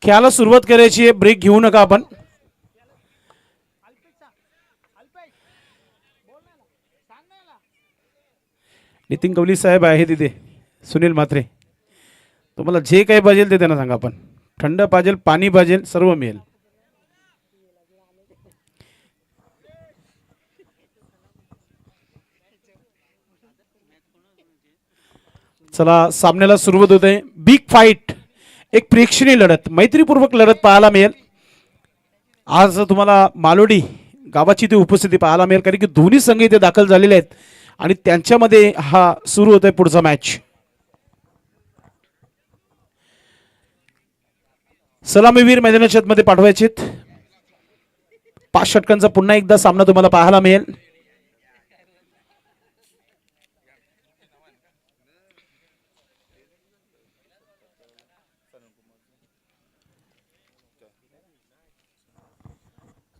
खेळाला सुरुवात करायची आहे, ब्रेक घेऊ नका आपण. नितीन कवली साहेब आहे तिथे, सुनील म्हात्रे. तुम्हाला जे काही पाहिजे ते त्यांना सांगा. आपण थंड पाहिजे, पाणी पाहिजे, सर्व मिळेल. चला सामन्याला सुरुवात होते. बिग फाईट, एक प्रेक्षणीय लढत, मैत्रीपूर्वक लढत पाहायला मिळेल. आज तुम्हाला मालोडी गावाची ती उपस्थिती पाहायला मिळेल, कारण की दोन्ही संघ इथे दाखल झालेले आहेत आणि त्यांच्यामध्ये हा सुरू होतोय पुढचा मॅच. सलामीवीर मैदानाच्या मध्ये पाठवायचे. 5 षटकांचा पुन्हा एकदा सामना तुम्हाला पाहायला मिळेल.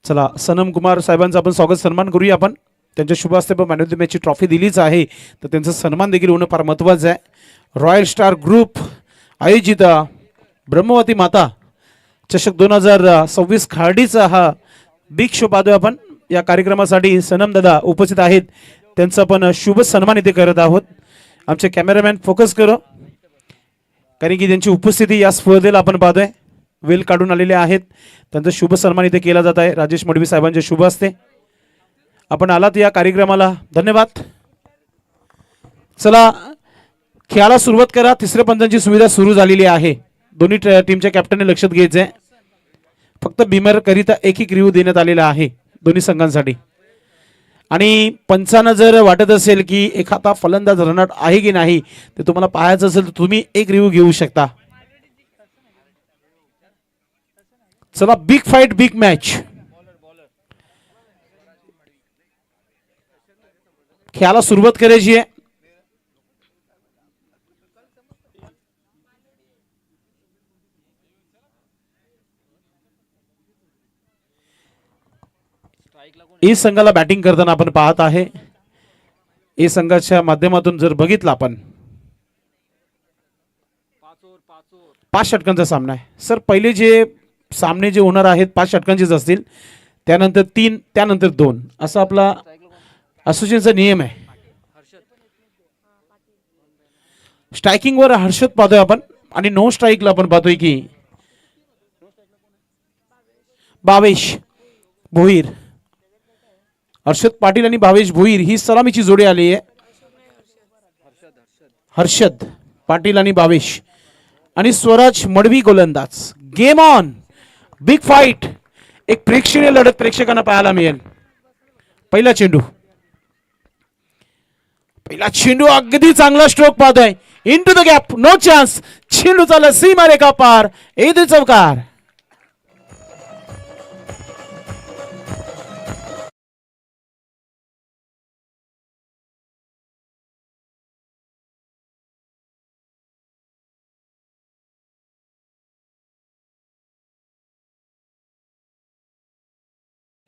चला सनम कुमार साहेबांचं आपण स्वागत सन्मान करूया. आपण त्यांच्या शुभ हस्ते मॅन ऑफ द मॅचची ट्रॉफी दिलीच आहे, तर त्यांचा सन्मान देखील होणं फार महत्त्वाचं आहे. रॉयल स्टार ग्रुप आयोजित ब्रह्मवती माता चषक 2026 खार्डीचा हा बिग शो पाहतोय आपण. या कार्यक्रमासाठी सनम दादा उपस्थित आहेत, त्यांचा पण शुभ सन्मान इथे करत आहोत. आमचे कॅमेरामॅन फोकस करो, कारण की त्यांची उपस्थिती या स्पर्धेला आपण पाहतोय. वेल काढून आलेले आहेत, त्यांचा शुभ सन्मान इथे केला जात आहे राजेश मडवी साहेबांच्या शुभ हस्ते. आपण आलात या कार्यक्रमाला, धन्यवाद. चला खेळाला सुरुवात करा. तिसऱ्या पंचांची सुविधा सुरू झालेली आहे. दोन्ही टीमच्या कॅप्टनने लक्षात घ्यायचंय. फक्त बिमर करिता एक रिव्ह्यू देण्यात आलेला आहे दोन्ही संघांसाठी. आणि पंचांना जर वाटत असेल की एखादा फलंदाज रनआउट आहे की नाही ते तुम्हाला पाहायचं असेल तर तुम्ही एक रिव्ह्यू घेऊ शकता. चला बिग फाईट, बिग मॅच. खेळाला सुरुवात करायची आहे. ए संघाला बॅटिंग करताना आपण पाहत आहे. ए संघाच्या माध्यमातून जर बघितलं आपण 5 षटकांचा सामना आहे. सर पहिले जे सामने जे होणार आहेत 5 षटकांचेच असतील, त्यानंतर 3, त्यानंतर 2 असा आपला असोसिएशनचा नियम आहे. स्ट्रायकिंग वर हर्षद पाहतोय आपण आणि नो स्ट्राईकला आपण पाहतोय की भावेश भोईर. हर्षद पाटील आणि भावेश भोईर ही सलामीची जोडी आली आहे. हर्षद पाटील आणि भावेश आणि स्वराज मडवी गोलंदाज. गेम ऑन, बिग फाईट, एक प्रेक्षणीय लढत प्रेक्षकांना पाहायला मिळेल. पहिला चेंडू अगदी चांगला स्ट्रोक पाहतोय. Into the gap, no chance. चेंडू चालला सीमा रेखा पार, येथे चौकार.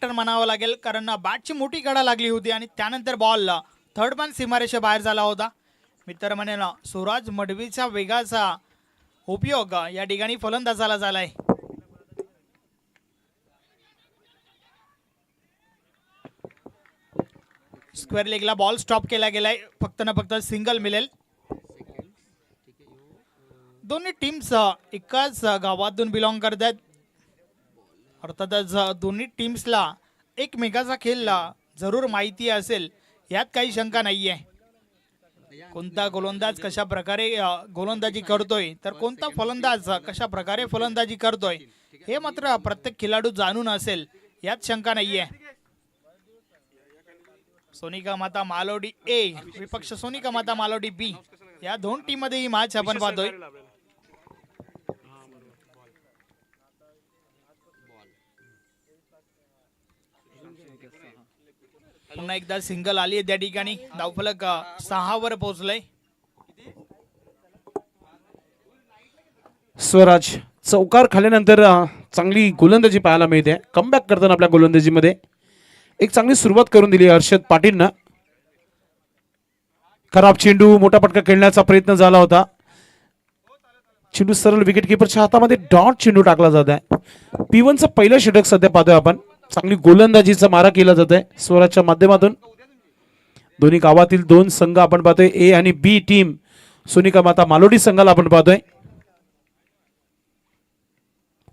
म्हणावं लागेल, कारण बॅटची मोठी गडा लागली होती आणि त्यानंतर बॉल थर्ड मॅन सीमारेषे बाहेर झाला होता. मित्र म्हणेल स्वराज मडवीच्या वेगाचा उपयोग या ठिकाणी फलंदाजाला झालाय. स्क्वेअर लेगला बॉल स्टॉप केला गेलाय. फक्त ना फक्त सिंगल मिळेल. दोन्ही टीम्स एकाच गावातून बिलॉंग करतात. अर्थातच दोन्ही टीम्सला एकमेकाचा खेळ जरूर माहिती असेल, यात काही शंका नाहीये. कोणता गोलंदाज कशा प्रकारे गोलंदाजी करतोय तर कोणता फलंदाज कशा प्रकारे फलंदाजी करतोय हे मात्र प्रत्येक खेळाडू जाणून असेल, यात शंका नाहीये. सोनिका माता मालोडी ए विपक्ष सोनिका माता मालोडी बी या दोन टीम मध्ये ही मॅच आपण पाहतोय. पुन्हा एकदा सिंगल आली आहे त्या ठिकाणी. धावफलक 6 वर पोहोचलंय. स्वराज चौकार खाल्यानंतर चांगली गोलंदाजी पाहायला मिळते. कमबॅक करताना आपल्या गोलंदाजीमध्ये एक चांगली सुरुवात करून दिली हर्षद पाटीलनं. खराब चेंडू, मोठा पटका खेळण्याचा प्रयत्न झाला होता. चेंडू सरळ विकेट किपरच्या हातामध्ये डॉट चेंडू टाकला जात आहे. P1चं पहिलं षटक सध्या पाहतोय आपण. चांगली गोलंदाजीचा मारा केला जात आहे स्वराजच्या माध्यमातून. दोन्ही गावातील दोन संघ आपण पाहतोय, ए आणि बी टीम. सोनिका माता मालोडी संघाला आपण पाहतोय.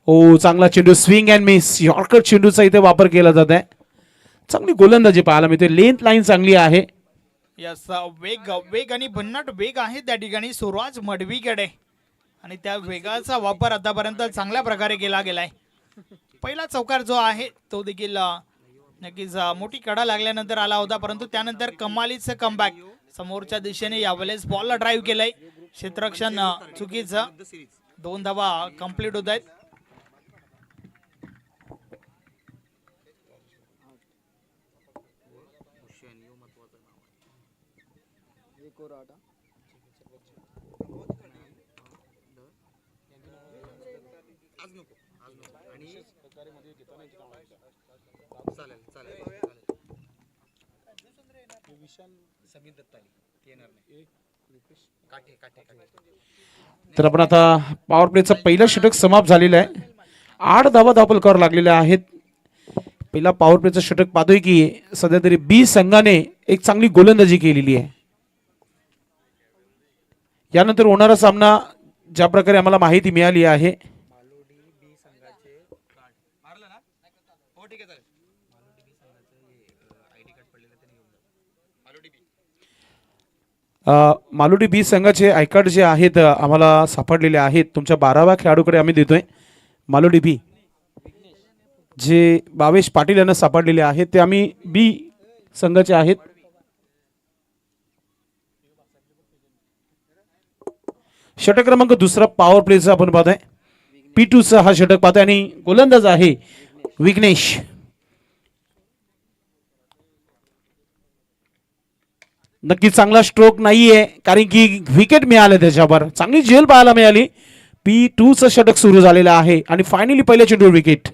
ओ चांगला चेंडू, स्विंग अँड मिस, यॉर्कर चेंडूचा इथे वापर केला जात आहे. चांगली गोलंदाजी पाहायला मिळते, लेंथ लाईन चांगली आहे. यस, वेग आणि भन्नाट वेग आहे त्या ठिकाणी सुरवाज मडवीकडे आणि त्या वेगाचा वापर आतापर्यंत चांगल्या प्रकारे केला गेलाय. पहिला चौकार जो आहे तो देखील नक्कीच मोठी कडा लागल्यानंतर आला होता, परंतु त्यानंतर कमालीचं कमबॅक समोरच्या दिशेने यावेळेस बॉलला ड्राईव्ह केलंय. क्षेत्ररक्षण चुकीचं, 2 धावा कंप्लीट होत आहेत. तर आपण आता पॉवर प्लेचं पहिलं षटक समाप्त झालेलं आहे. 8 धावा धावपलकावर लागलेल्या आहेत. पहिला पॉवर प्लेचं षटक पाहतोय की सध्या तरी बी संघाने एक चांगली गोलंदाजी केलेली आहे. यानंतर होणारा सामना ज्या प्रकारे आम्हाला माहिती मिळाली आहे, मालोडी बी संघाचे आय कार्ड जे आहेत आम्हाला सापडलेले आहेत. तुमच्या 12व्या खेळाडूकडे आम्ही देतोय. मालोडी बी जे भावेश पाटील यांना सापडलेले आहेत ते आम्ही बी संघाचे आहेत. षटक क्रमांक दुसरा पॉवर प्लेचा आपण पाहतोय. P2चा हा षटक पाहतोय आणि गोलंदाज आहे विघ्नेश. नक्की चांगला स्ट्रोक नाहीये कारण की विकेट मिळाले त्याच्यावर. चांगली झेल पाहायला मिळाली. P2चं षटक सुरू झालेलं आहे आणि फायनली पहिल्या चेंडूवर विकेट.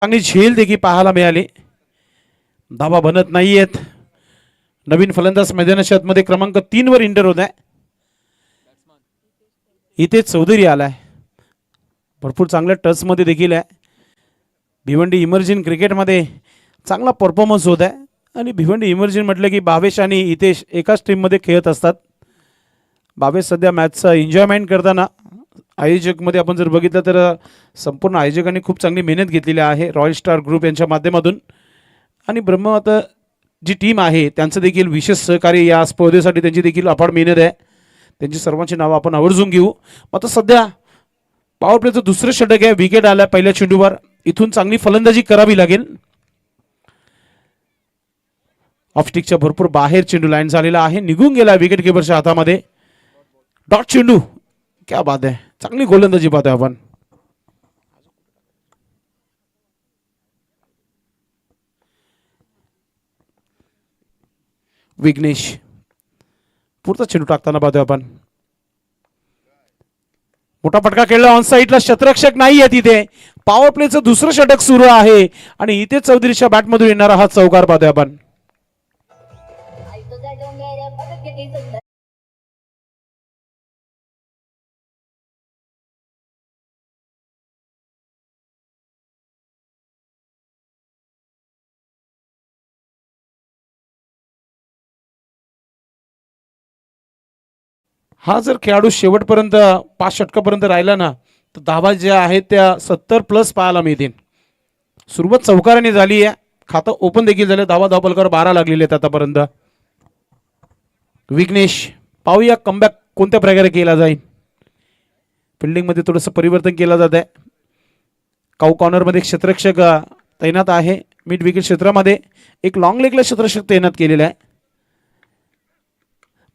चांगली झेल देखील पाहायला मिळाली. धावा बनत नाहीयेत. नवीन फलंदाज मैदानाच्या आतमध्ये क्रमांक 3 वर इंटर होत आहे. इथे चौधरी आलाय. भरपूर चांगल्या टच मध्ये देखील आहे. भिवंडी इमर्जिंग क्रिकेटमध्ये चांगला परफॉर्मन्स होत आहे आणि भिवंडी इमर्जिंग म्हटलं की भावेश आणि हितेश एकाच टीममध्ये खेळत असतात. भावेश सध्या मॅचचा एन्जॉयमेंट करताना आयोजकमध्ये आपण जर बघितलं तर संपूर्ण आयोजकांनी खूप चांगली मेहनत घेतलेली आहे रॉयल स्टार ग्रुप यांच्या माध्यमातून. आणि ब्रह्ममाता जी टीम आहे त्यांचं देखील विशेष सहकार्य या स्पर्धेसाठी, त्यांची देखील अपार मेहनत आहे. त्यांची सर्वांची नावं आपण आवर्जून घेऊ. आता सध्या पॉवर प्लेचं दुसरं षटक आहे. विकेट आला पहिल्या चेंडूवर. इथून चांगली फलंदाजी करावी लागेल. ऑफस्टिकच्या भरपूर बाहेर चेंडू लाईन झालेला आहे. निघून गेला विकेट किपरच्या हातामध्ये. डॉट चेंडू, क्या बात आहे. चांगली गोलंदाजी पाहतोय आपण. विघ्नेश पुढचा चेंडू टाकताना पाहतोय आपण. मोठा फटका खेळला ऑन साईडला. क्षेत्ररक्षक नाही आहे तिथे. पॉवर प्लेचं दुसरं षटक सुरू आहे आणि इथे चौधरीच्या बॅटमधून येणारा हा चौकार पाहतोय आपण. हा जर खेळाडू शेवटपर्यंत 5 षटकापर्यंत राहिला ना तर धावा ज्या आहेत त्या 70+ पाहायला मिळतील. सुरुवात चौकाराने झाली आहे. खातं ओपन देखील झालं. धावपलकावर 12 लागलेले आहेत आतापर्यंत. विघ्नेश, पाहूया कमबॅक कोणत्या प्रकारे केला जाईल. फिल्डिंगमध्ये थोडंसं परिवर्तन केलं जात आहे. काऊ कॉर्नरमध्ये क्षेत्ररक्षक तैनात आहे. मिड विकेट क्षेत्रामध्ये एक लॉंग लेगला क्षेत्ररक्षक तैनात केलेला आहे.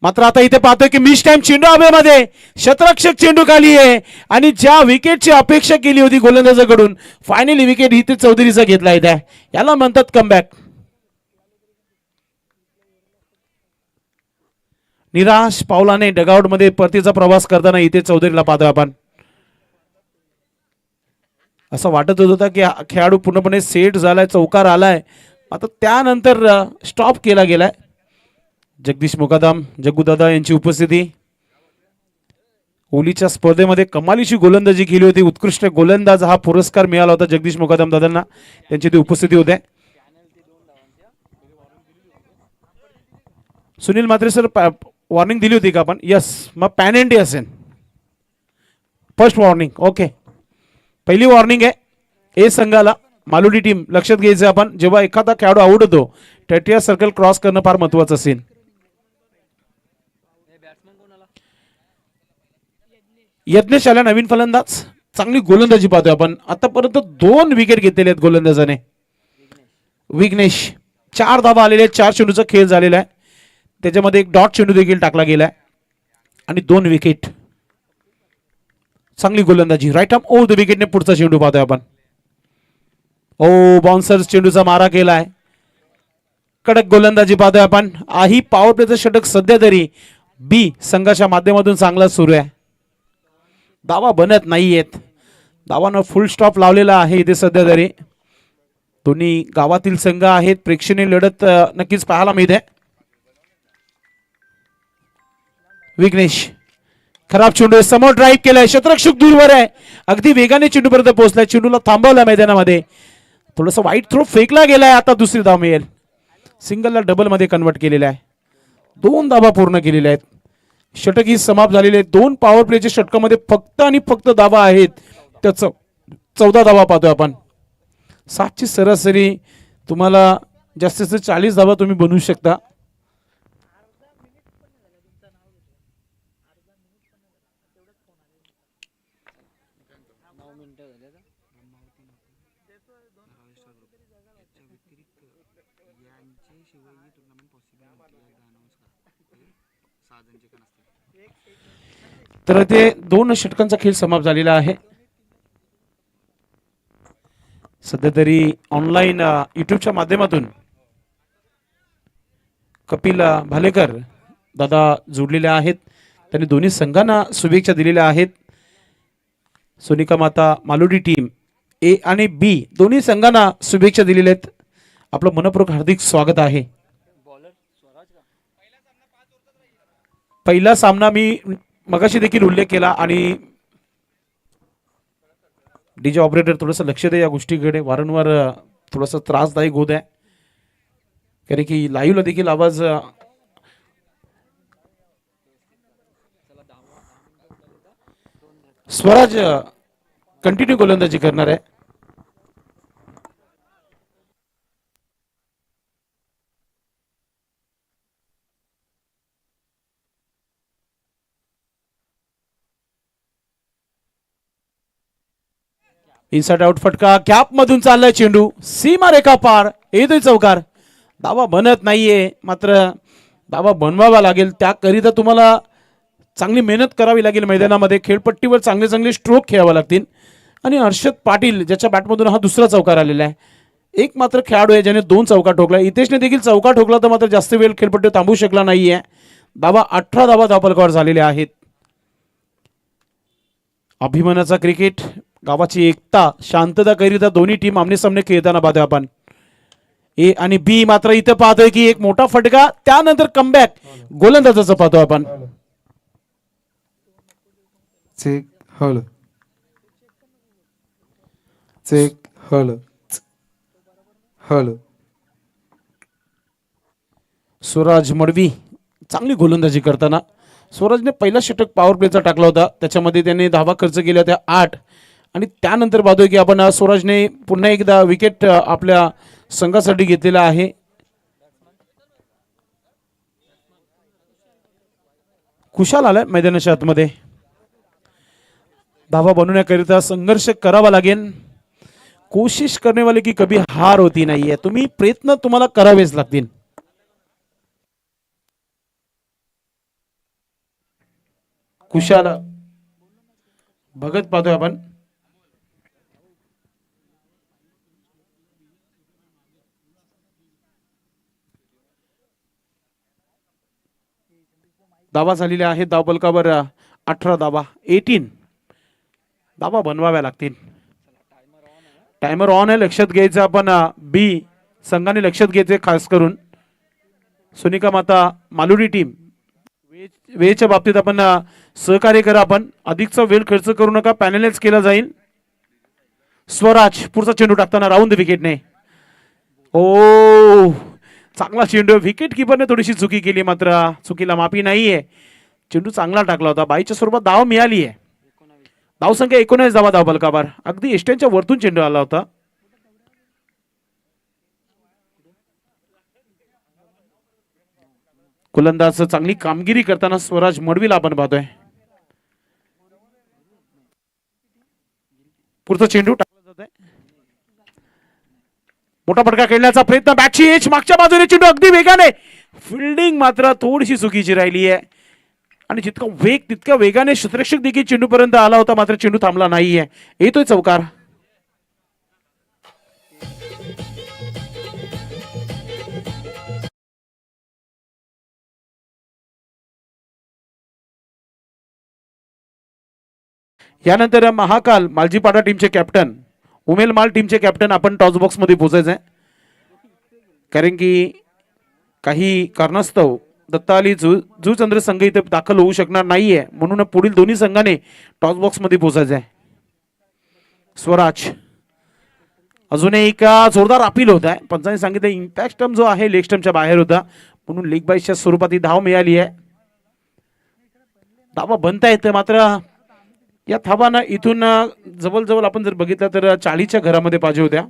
मात्र आता इथे पाहतोय की मिस टाइम चेंडू हवेमध्ये. क्षेत्ररक्षक चेंडू खाली आहे आणि ज्या विकेटची अपेक्षा केली होती गोलंदाजाकडून फायनली विकेट इथे चौधरीचा घेतला आहे. याला म्हणतात कमबॅक. निराश पावलाने डगआउट मध्ये परतीचा प्रवास करताना इथे चौधरीला पाहतोय आपण. असं वाटत होतं की हा खेळाडू पूर्णपणे सेट झालाय, चौकार आलाय, आता त्यानंतर स्टॉप केला गेलाय. जगदीश मुकादम, जग्गूदादा यांची उपस्थिती. होलीच्या स्पर्धेमध्ये कमालीची गोलंदाजी केली होती, उत्कृष्ट गोलंदाज हा पुरस्कार मिळाला होता जगदीश मुकादम दादांना, त्यांची ती उपस्थिती होते. सुनील म्हात्रे सर, वॉर्निंग दिली होती का आपण? यस, मग पॅन एंडी असेल. First warning, okay. पहिली वॉर्निंग आहे ए संघाला. मालुडी टीम लक्षात घ्यायचं आपण, जेव्हा एखादा खेळाडू आउट होतो टेट्रिया सर्कल क्रॉस करणं फार महत्वाचं असेल. यज्ञेश आला नवीन फलंदाज, चांगली गोलंदाजी पाहतोय आपण. आतापर्यंत 2 विकेट घेतलेले आहेत गोलंदाजाने. विघ्नेश, 4 धावा आलेले आहेत, 4 चेंडूचा खेळ झालेला आहे, त्याच्यामध्ये एक डॉट चेंडू देखील टाकला गेलाय आणि 2 विकेट. चांगली गोलंदाजी. राईट आर्म ओव्हर द विकेटने पुढचा चेंडू पाहतोय आपण. ओ बाउन्सर चेंडूचा मारा केलाय. कडक गोलंदाजी पाहतोय आपण. ही पॉवर प्लेचं षटक सध्या तरी बी संघाच्या माध्यमातून चांगला सुरू आहे. धावा बनत नाहीयेत, धावानं फुल स्टॉप लावलेला आहे इथे सध्या तरी. दोन्ही गावातील संघ आहेत, प्रेक्षणीय लढत नक्कीच पाहायला मिळते. विघ्नेश, खराब चेंडू, समोर ड्राईव्ह केलाय, शतरक्षक दूरवर आहे, अगदी वेगाने चेंडूपर्यंत पोहोचलाय, चेंडूला थांबवला मैदानामध्ये, थोडस वाईट थ्रो फेकला गेलाय. आता दुसरी धाव मिळेल. सिंगलला डबल मध्ये कन्वर्ट केलेला आहे. 2 धावा पूर्ण केलेल्या आहेत. षटक ही समाप्त झालेले आहेत. 2 पॉवर प्लेच्या षटकामध्ये फक्त आणि फक्त धावा आहेत, त्याच 14 धावा पाहतोय आपण. 7ची सरासरी, तुम्हाला जास्तीत जास्त 40 धावा तुम्ही बनवू शकता. तर ते 2 षटकांचा खेळ समाप्त झालेला आहे. सध्या तरी ऑनलाईन युट्यूबच्या माध्यमातून कपिल भालेकर दादा जोडलेले आहेत. त्यांनी दोन्ही संघांना शुभेच्छा दिलेल्या आहेत. सोनिका माता मालुडी टीम ए आणि बी दोन्ही संघांना शुभेच्छा दिलेल्या आहेत. आपलं मनपूर्वक हार्दिक स्वागत आहे. पहिला सामना मी मगाशी देखील उल्लेख केला आणि डीजे ऑपरेटर थोडंसं लक्ष दे या गोष्टीकडे, वारंवार थोडासा त्रासदायक होत आहे, कारण की लाईव्हला देखील आवाज स्वराज कंटिन्यू गोलंदाजी करणार आहे. इनसाइड आउट फटका, कॅप मधून चाललाय चेंडू, सीमा रेखा पार, येतोय चौकार. धावा बनत नाहीये, मात्र धावा बनवावा लागेल. त्याकरिता तुम्हाला चांगली मेहनत करावी लागेल. मैदानामध्ये खेळपट्टीवर चांगले चांगले स्ट्रोक खेळावे लागतील. आणि हर्षद पाटील ज्याच्या बॅटमधून हा दुसरा चौकार आलेला आहे. एक मात्र खेळाडू आहे ज्याने 2 चौकार ठोकला. इतेशने देखील चौकार ठोकला, तर मात्र जास्त वेळ खेळपट्टी थांबू शकला नाहीये. 18 धावा धावफलकावर झालेल्या आहेत. अभिमानाचा क्रिकेट, गावाची एकता, शांतता करिता दोन्ही टीम आमने सामने खेळताना पाहतोय आपण. ए आणि बी मात्र इथं पाहतोय की एक मोठा फटका, त्यानंतर कमबॅक गोलंदाजाचा पाहतोय आपण. चेक हळ, चेक हळ, हळ. स्वराज मडवी चांगली गोलंदाजी करताना, स्वराजने पहिला षटक पॉवर प्लेचा टाकला होता, त्याच्यामध्ये त्याने धावा खर्च केल्या होत्या 8. आणि त्यानंतर पाहतोय की आपण स्वराजने पुन्हा एकदा विकेट आपल्या संघासाठी घेतलेला आहे. कुशाल आलाय मैदानाच्या आतमध्ये. धावा बनवण्याकरिता संघर्ष करावा लागेल. कोशिश करने वाले की कभी हार होती नाहीये. तुम्ही प्रयत्न तुम्हाला करावेच लागतील. कुशाल भगत पाहतोय आपण. धावा झालेल्या आहेत धावफलकावर 18 धावा, 18 धावा बनवाव्या लागतील. टायमर ऑन आहे, लक्षात घ्यायचं आपण. बी संघाने लक्षात घ्यायचे खास करून. सोनिका माता मालुडी टीम वेळेच्या बाबतीत आपण सहकार्य करा. आपण अधिकचा वेळ खर्च करू नका, पॅनलाइज केला जाईल. स्वराज पुढचा चेंडू टाकताना राऊंड विकेटने. ओ चांगला चेंडू, विकेट किपरने थोडीशी चुकी केली, मात्र चुकीला माफी नाहीये. चेंडू चांगला टाकला होता, बाईच्या स्वरूपात धाव मिळाली आहे. धावसंख्या 19 धावा धावफलकावर. अगदी एष्ट्यांच्या वरतून चेंडू आला होता. गोलंदाज चांगली कामगिरी करताना स्वराज मडवीला आपण पाहतोय. पुढचा चेंडू टाकला जात आहे. मोठा फटका खेळण्याचा प्रयत्न, बॅटची एच मागच्या बाजूने, चेंडू अगदी वेगाने. फिल्डिंग मात्र थोडीशी चुकीची राहिली आहे आणि जितका वेग तितक्या वेगाने क्षेत्ररक्षक देखील चेंडू पर्यंत आला होता, मात्र चेंडू थांबला नाहीये. येतोय चौकार. यानंतर महाकाल मालजीपाडा टीमचे कॅप्टन, उमेल माल टीमचे कॅप्टन आपण टॉस बॉक्स मध्ये पोहोचायचं आहे. कारण की काही कारणास्तव दत्ता अली जुचंद्र संघ इथे दाखल होऊ शकणार नाहीये, म्हणून पुढील दोन्ही संघाने टॉस बॉक्स मध्ये पोहोचायचं आहे. स्वराज अजून एक जोरदार अपील होत आहे. पंचांनी सांगितलं इम्पॅक्ट स्टंप जो आहे लेग स्टंपच्या बाहेर होता, म्हणून लेग बाईसच्या स्वरूपात ही धाव मिळाली आहे. धावा बनता येते, मात्र या धावांना इथून जवळजवळ आपण जर बघितलं तर 40च्या घरामध्ये पाहिजे होत्या.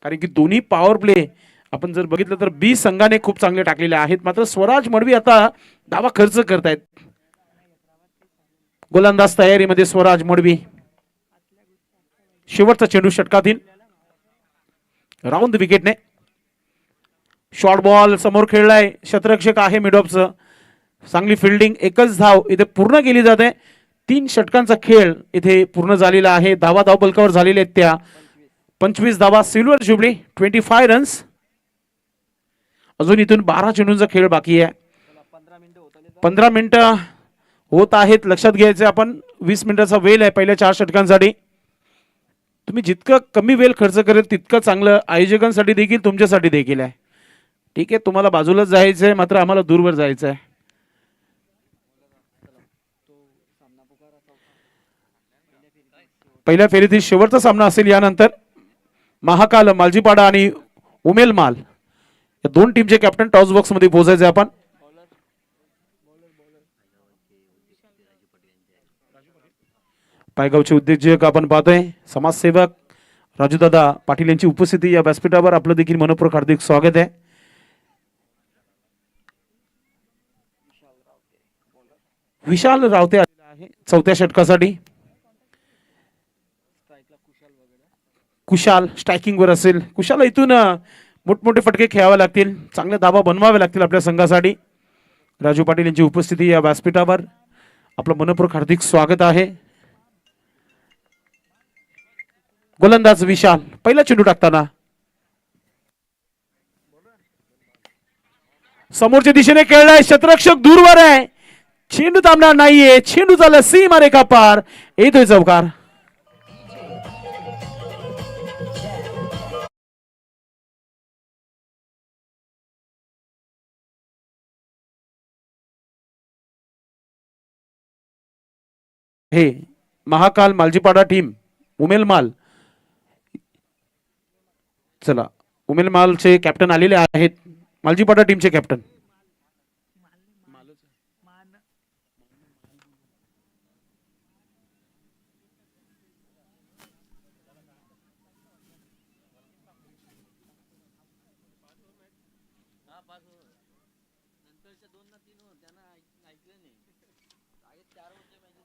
कारण की दोन्ही पॉवर प्ले आपण जर बघितलं तर बी संघाने खूप चांगले टाकलेले आहेत, मात्र स्वराज मडवी आता धावा खर्च करतायत. गोलंदाज तयारीमध्ये स्वराज मडवी. शेवटचा चेंडू षटकातील राऊंड विकेटने. शॉर्ट बॉल समोर खेळलाय, क्षेत्ररक्षक आहे मिडऑफचं. चांगली फिल्डिंग, एकच धाव इथे पूर्ण केली जाते. 3 षटकांचा खेळ इथे पूर्ण झालेला आहे. धावा धावफलकावर झालेल्या आहेत त्या 25 धावा. Silver jubilee 25 runs. अजून इथून 12 चेंडूंचा खेळ बाकी आहे. 15 मिनिटं होत आहेत. लक्षात घ्यायचं आपण 20 मिनिटाचा वेळ आहे पहिल्या 4 षटकांसाठी. तुम्ही जितकं कमी वेळ खर्च करेल तितकं चांगलं आयोजकांसाठी देखील तुमच्यासाठी देखील आहे. ठीक आहे, तुम्हाला बाजूलाच जायचं आहे, मात्र आम्हाला दूरवर जायचं आहे. पहिल्या फेरीतील शेवटचा सामना असेल. यानंतर महाकाल मालजीपाडा आणि उमेल माल या दोन टीमचे कॅप्टन टॉस बॉक्स मध्ये पोहोचायचे आपण. पायगावचे उद्योजक आपण पाहतोय, समाजसेवक राजूदादा पाटील यांची उपस्थिती या व्यासपीठावर आपलं देखील मनपूर्वक हार्दिक स्वागत आहे. विशाल रावते आलेला आहे चौथ्या षटकासाठी. कुशाल स्ट्रायकिंग वर असेल. कुशाल इथून मोठमोठे फटके खेळावे लागतील, चांगले धावा बनवावे लागतील आपल्या संघासाठी. राजू पाटील यांची उपस्थिती या व्यासपीठावर आपलं मनपूर्वक हार्दिक स्वागत आहे. गोलंदाज विशाल पहिला चेंडू टाकताना समोरच्या दिशेने खेळलाय, क्षेत्ररक्षक दूरवर आहे, चेंडू थांबणार नाहीये. चेंडू झाला सीमा रेखा पार. येतोय चौकार. हे महाकाल मालजीपाडा टीम उमेल माल. चला, उमेल मालचे कॅप्टन आलेले आहेत. मालजीपाडा टीमचे कॅप्टन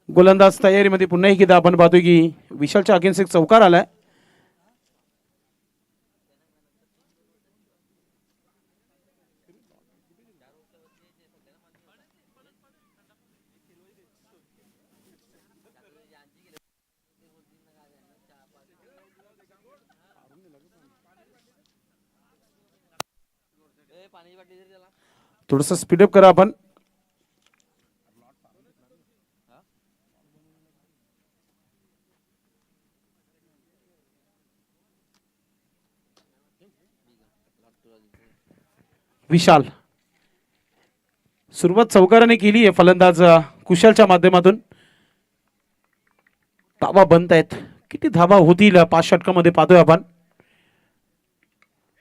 गोलंदाज तयारीमध्ये. पुन्हा एकदा आपण पाहतोय की विशालच्या अगेन्स्ट एक चौकार आलाय. थोडस स्पीडअप करा आपण. विशाल सुरुवात चौकाराने केली आहे फलंदाज कुशालच्या माध्यमातून. धावा बनत आहेत, किती धावा होतील 5 षटकामध्ये पाहतोय आपण.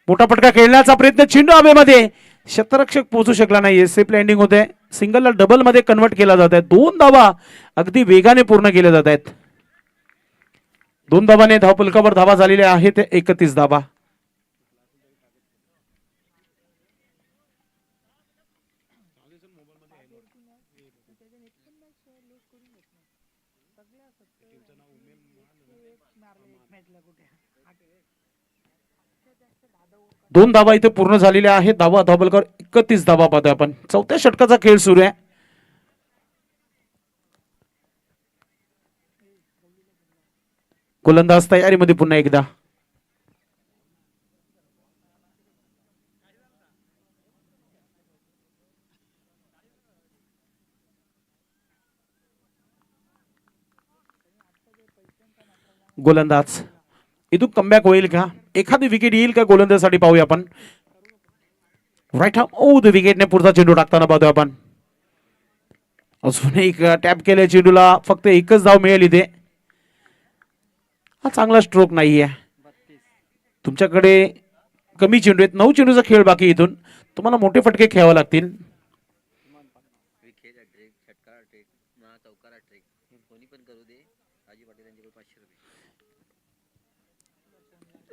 मोठा फटका खेळण्याचा प्रयत्न, चेंडू हवेमध्ये, क्षेत्ररक्षक पोहोचू शकला नाही. सेफ लँडिंग होते, सिंगलला डबल मध्ये कन्वर्ट केला जात आहे. 2 धावा अगदी वेगाने पूर्ण केल्या जात आहेत. 2 धावाने धावफलकावर धावा झालेल्या आहेत 31 धावा. दोन धावा इथे पूर्ण झालेल्या आहेत. धावफलकावर 31 धावा पाहतोय आपण. 4थ्या षटकाचा खेळ सुरू आहे. गोलंदाज तयारीमध्ये पुन्हा एकदा. गोलंदाज इथून कमबॅक होईल का, एखादी विकेट येईल का गोलंदाजासाठी पाहूया आपण. राईट हॅम, ओ द विकेटने पुढचा चेंडू टाकताना पाहतोय आपण. अजून एक टॅप केल्या चेंडूला फक्त एकच धाव मिळेल इथे. हा चांगला स्ट्रोक नाहीये. तुमच्याकडे कमी चेंडू आहेत, 9 चेंडूचा खेळ बाकी. इथून तुम्हाला मोठे फटके खेळावे लागतील.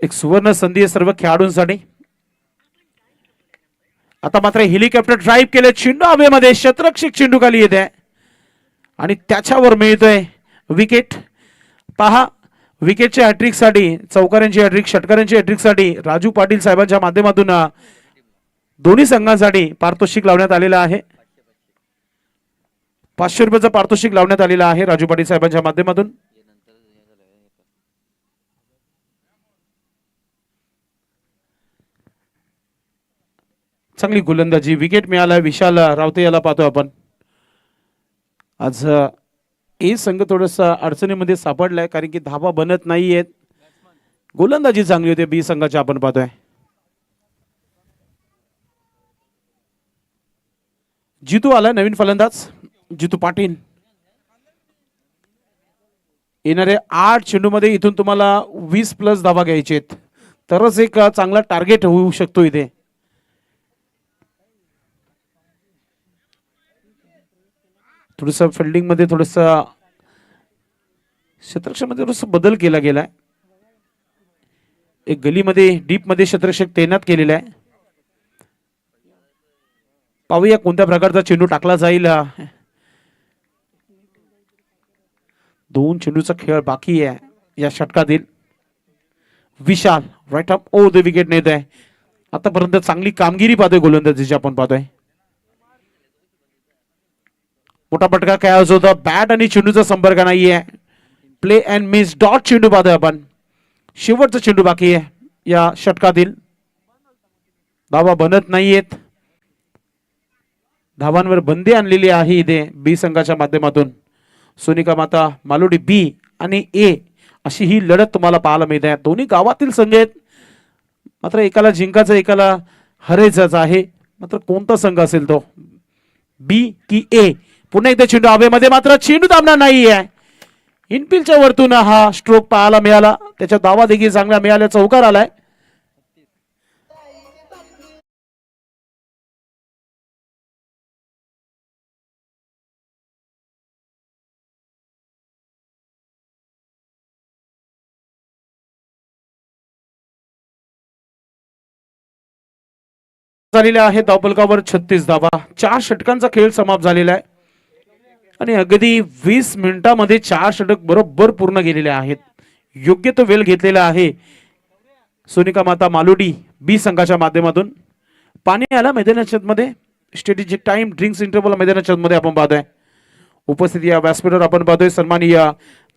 एक सुवर्ण संधी आहे सर्व खेळाडूंसाठी. आता मात्र हेलिकॉप्टर ड्राईव्ह केले, चेंडू हवेमध्ये, क्षेत्ररक्षक चेंडू खाली येत आहे आणि त्याच्यावर मिळतोय विकेट. पहा, विकेटच्या हॅट्रिक साठी, चौकारांची हॅट्रिक, षटकारांची हॅट्रिक साठी राजू पाटील साहेबांच्या माध्यमातून दोन्ही संघांसाठी पारितोषिक लावण्यात आलेलं आहे. 500 रुपयाचं पारितोषिक लावण्यात आलेलं आहे राजू पाटील साहेबांच्या माध्यमातून. चांगली गोलंदाजी, विकेट मिळाला विशाल रावते याला पाहतोय आपण. आज ए संघ थोडंसं अडचणीमध्ये सापडलाय, कारण की धावा बनत नाहीयेत. गोलंदाजी चांगली होती बी संघाची आपण पाहतोय. जितू आला नवीन फलंदाज, जितू पाटील. येणारे 8 चेंडूमध्ये इथून तुम्हाला 20+ धावा घ्यायचे आहेत, तरच एक चांगला टार्गेट होऊ शकतो इथे. थोडस फिल्डिंग मध्ये, थोडस क्षेत्ररक्षणामध्ये थोडस बदल केला गेलाय. एक गलीमध्ये डीप मध्ये क्षेत्ररक्षक तैनात केलेला आहे. पाहूया कोणत्या प्रकारचा चेंडू टाकला जाईल. 2 चेंडूचा खेळ बाकी आहे या षटकातील. Vishal right up, over the wicket नेत आहे. आतापर्यंत चांगली कामगिरी पाहतोय गोलंदाजीची आपण पाहतोय. मोठा फटका खेळायचा होता, बॅट आणि चेंडूचा संपर्क नाहीये. प्ले अँड मिस, डॉट चेंडू पाहतोय आपण. शेवटचा चेंडू बाकी आहे या षटकातील. धावा बनत नाहीयेत. धावांवर बंदी आणलेली आहे इथे बी संघाच्या माध्यमातून. सोनिका माता मालोडी बी आणि ए अशी ही लढत तुम्हाला पाहायला मिळते. दोन्ही गावातील संघ आहेत, मात्र एकाला जिंकायचं एकाला हरायचंच आहे. मात्र कोणता संघ असेल तो, बी की ए. पुन्हा एकदा चेंडू हवेमध्ये, मात्र चेंडू दाबणार नाहीये. इनफिल्डच्या वरतून हा स्ट्रोक पाहायला मिळाला, त्याच्या धावा देखील चांगला मिळाल्या, चौकार आलाय. झालेल्या आहे धावफलकावर 36 धावा. 4 षटकांचा खेळ समाप्त झालेला आहे आणि अगदी 20 मिनिटांमध्ये 4 षटक बरोबर पूर्ण केलेले आहेत. योग्य तो वेळ घेतलेला आहे सोनिका माता मालोडी बी संघाच्या माध्यमातून. पाणी आला मैदानाच्या मध्ये, स्ट्रॅटेजिक टाइम, ड्रिंक्स इंटरव्हल मैदानाच्या मध्ये आपण पाहतोय. उपस्थिती या व्यासपीठावर आपण पाहतोय सन्माननीय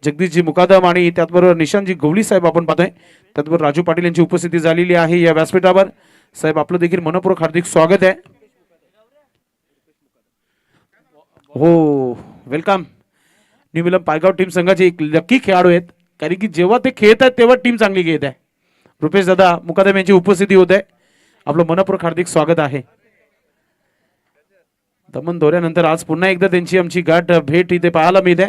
जगदीशजी मुकादम आणि त्याचबरोबर निशांतजी गवळी साहेब आपण पाहतोय. त्याचबरोबर राजू पाटील यांची उपस्थिती झालेली आहे या व्यासपीठावर. साहेब आपलं देखील मनपूर्वक हार्दिक स्वागत आहे. हो, वेलकम. न्यू मिलम पायगाव टीम संघाचे एक लकी खेळाडू आहेत, कारण की जेव्हा ते खेळत आहेत तेव्हा टीम चांगली खेळत आहे. रुपेश दादा मुकादम यांची उपस्थिती होत आहे आपलं मनपूर्वक हार्दिक स्वागत आहे. दमन दौऱ्यानंतर आज पुन्हा एकदा त्यांची आमची गाठ भेट इथे पाहायला मिळते.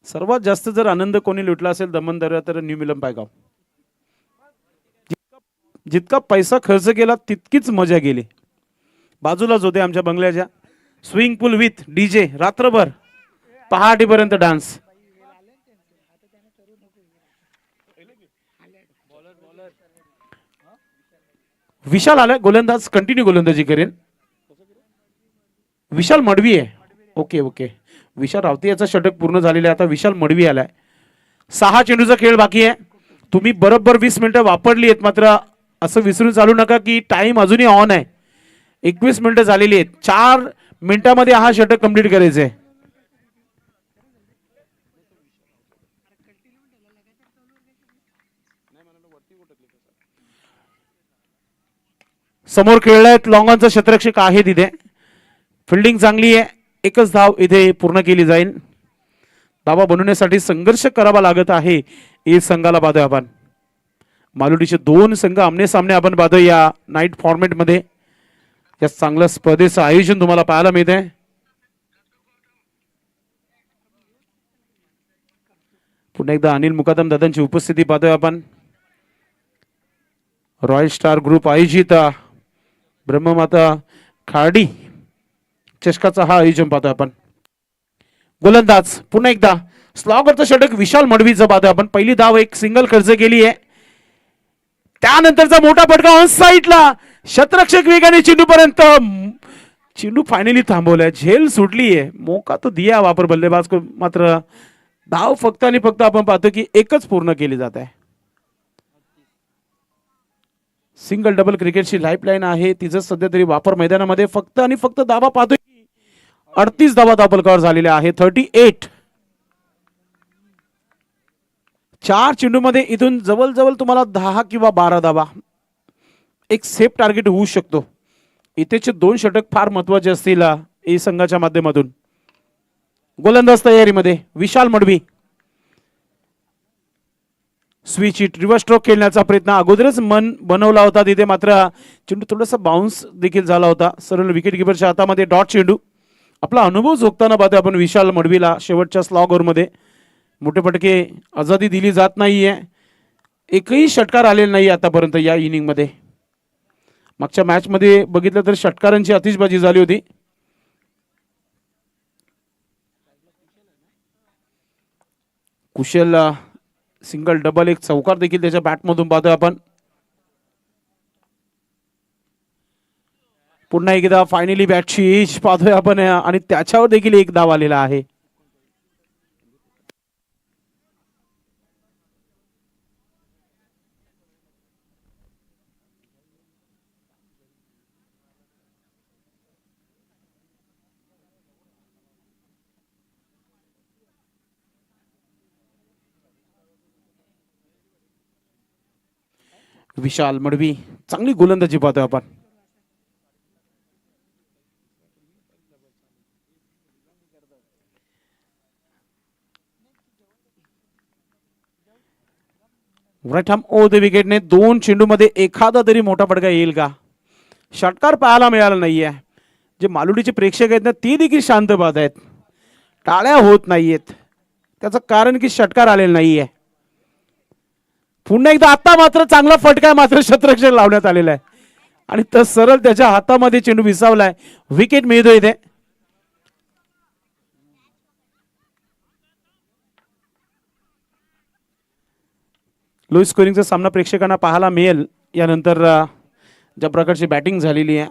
सर्वात जास्त जर आनंद कोणी लुटला असेल दमन दौऱ्यात तर न्यू मिलम पायगाव. जितका पैसा खर्च केला तितकीच मजा गेली. बाजूलाच होते आमच्या बंगल्याच्या स्विमिंग पूल विथ डीजे, रात्रभर पहाटेपर्यंत डान्स. विशाल आलाय गोलंदाज, कंटिन्यू गोलंदाजी करेन. विशाल मडवी आहे. ओके ओके, विशाल रावते याचा षटक पूर्ण झालेला आहे. आता विशाल मडवी आलाय. 6 चेंडूचा खेळ बाकी आहे. तुम्ही बरोबर 20 मिनिटं वापरली आहेत, मात्र असं विसरून चालू नका की टाइम अजूनही ऑन आहे. 21 मिनिटं झालेली आहेत. 4 मिनिटांमध्ये हा षटक कंप्लीट करायचं आहे. समोर खेळलायत लॉंगॉनचा क्षेत्ररक्षक आहे तिथे. फिल्डिंग चांगली आहे. एकच धाव इथे पूर्ण केली जाईल. धावा बनवण्यासाठी संघर्ष करावा लागत आहे या संघाला. पाहतोय आपण मालुडीचे 2 संघ आमने सामने आपण पाहतोय या नाईट फॉर्मॅट मध्ये. या चांगल्या स्पर्धेचं आयोजन तुम्हाला पाहायला मिळते. पुन्हा एकदा अनिल मुकादम दादांची उपस्थिती पाहतोय आपण. रॉयल स्टार ग्रुप आयोजित ब्रह्ममाता खार्डी चषकाचा हा आयोजन पाहतोय आपण. गोलंदाज पुन्हा एकदा स्लॉगरचं षटक विशाल मडवीचं पाहतोय आपण. पहिली धाव एक सिंगल खर्च केली आहे. त्यानंतरचा मोठा फटका ऑन साईडला, क्षेत्ररक्षक वेगाने चेंडू पर्यंत. चेंडू फायनली थांबवलाय. झेल सुटली आहे. मोका तो दिया वापर बल्लेबाज को, मात्र धाव फक्त आणि फक्त आपण पाहतो की एकच पूर्ण केली जात आहे. सिंगल डबल क्रिकेटची लाईफलाईन आहे तिचं सध्या तरी वापर मैदानामध्ये. फक्त आणि फक्त धावा पाहतोय की 38 धावा धावफलकावर झालेल्या आहे. 38. 4 चेंडूमध्ये इथून जवळजवळ तुम्हाला 10 किंवा 12 धावा एक सेफ टार्गेट होऊ शकतो. इथेचे 2 षटक फार महत्वाचे असतील ए संघाच्या माध्यमातून. गोलंदाज तयारीमध्ये Vishal Madvi. Switch hit reverse stroke खेळण्याचा प्रयत्न अगोदरच मन बनवला होता तिथे, मात्र चेंडू थोडासा बाउन्स देखील झाला होता. सरळ विकेट किपरच्या हातामध्ये डॉट चेंडू. आपला अनुभव झोकताना पाहतो आपण विशाल मडवीला. शेवटच्या स्लॉग ओव्हरमध्ये मोठे फटके आजादी दिली जात नाहीये. एकही षटकार आलेला नाही आतापर्यंत या इनिंगमध्ये. मागच्या मॅच मध्ये बघितलं तर षटकारांची आतिषबाजी झाली होती. कुशल सिंगल डबल एक चौकार देखील त्याच्या बॅटमधून पाहतोय आपण. पुन्हा एकदा फायनली बॅटची एज पाहतोय आपण आणि त्याच्यावर देखील एक धाव आलेला आहे. विशाल मडवी चांगली गोलंदाजी पाहतोय आपण. राईट आर्म ओव्हर द विकेटने 2 चेंडूमध्ये एखादा तरी मोठा फटका येईल का? षटकार पाहायला मिळाला नाहीये. जे मालुडीचे प्रेक्षक आहेत ना ते देखील शांत पाहत आहेत. टाळ्या होत नाहीयेत. त्याचं कारण की षटकार आलेला नाहीये. पुन्हा एकदा आता मात्र चांगला फटका मात्र क्षेत्ररक्षक लावण्यात आलेला आहे आणि तर सरळ त्याच्या हातामध्ये चेंडू विसावलाय. विकेट मिळतो इथे. लो स्कोरिंगचा सामना प्रेक्षकांना पाहायला मिळेल यानंतर ज्या प्रकारची बॅटिंग झालेली आहे.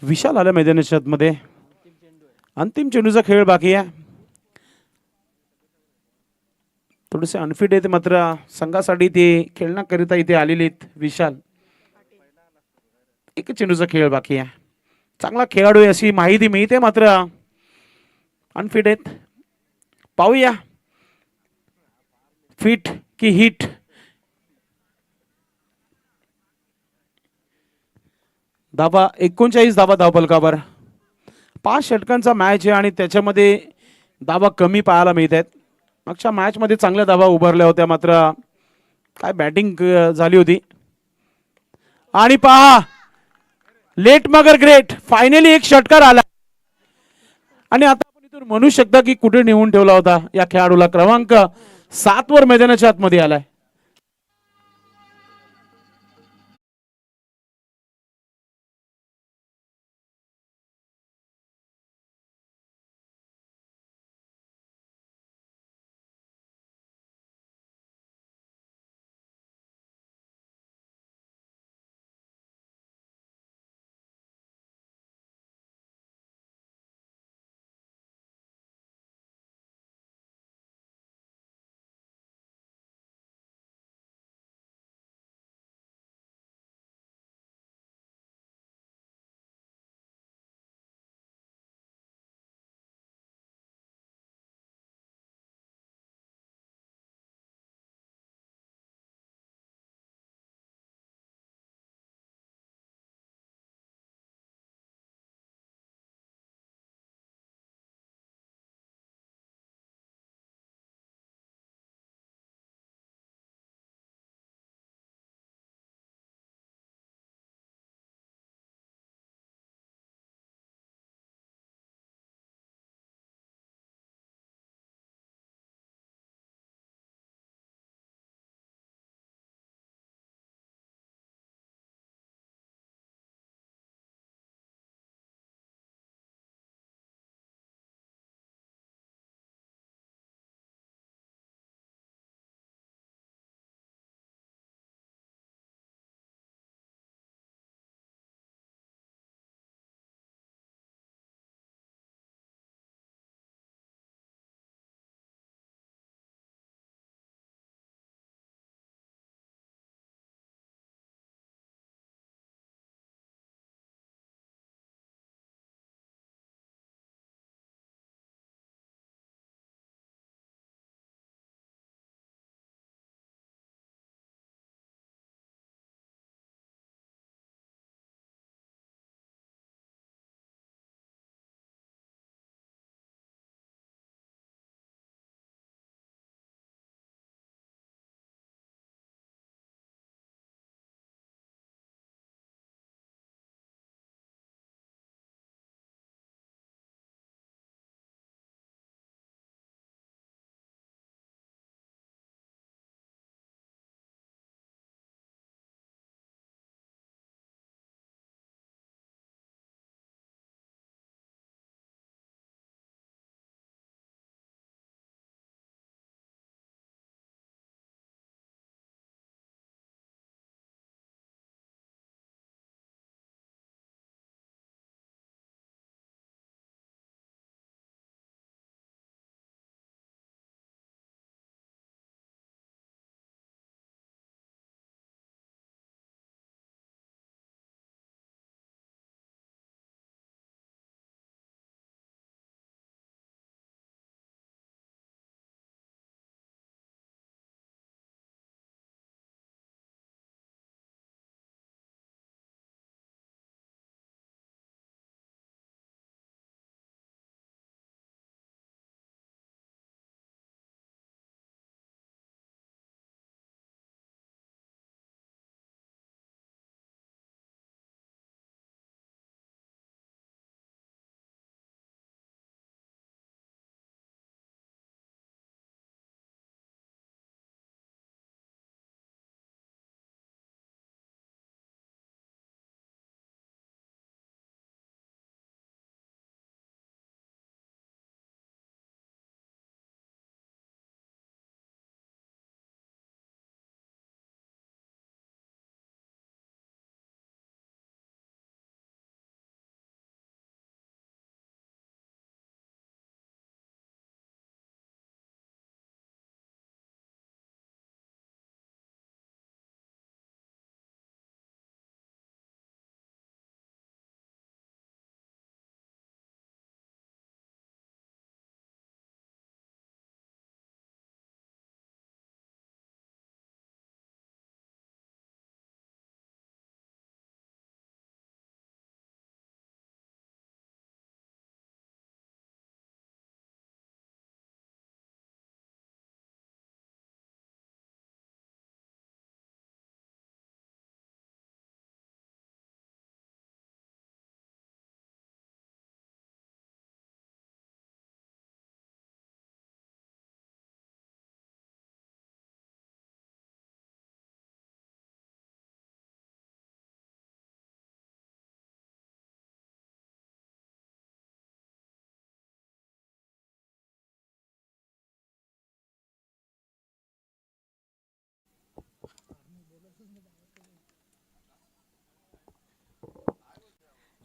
विशाल आल्या मैदानाच्या आतमध्ये. अंतिम चेंडूचा खेळ बाकी आहे. थोडेसे अनफिट आहेत मात्र संघासाठी ते खेळण्याकरिता इथे आलेले आहेत विशाल. एक चेंडूचा खेळ बाकी आहे. चांगला खेळाडू आहे अशी माहिती मिळते मात्र अनफिट आहेत. पाहूया फिट की हिट. धावा 39 धावा धावफलकावर. 5 षटकांचा मॅच आहे आणि त्याच्यामध्ये धावा कमी पाहायला मिळत आहेत. मागच्या मॅचमध्ये चांगल्या धावा उभारल्या होत्या, मात्र काय बॅटिंग झाली होती. आणि पहा, लेट मगर ग्रेट, फायनली एक षटकार आला आणि आता आपण इथून म्हणू शकता की कुठे नेऊन ठेवला होता या खेळाडूला. क्रमांक 7 वर मैदानाच्या आतमध्ये आलाय.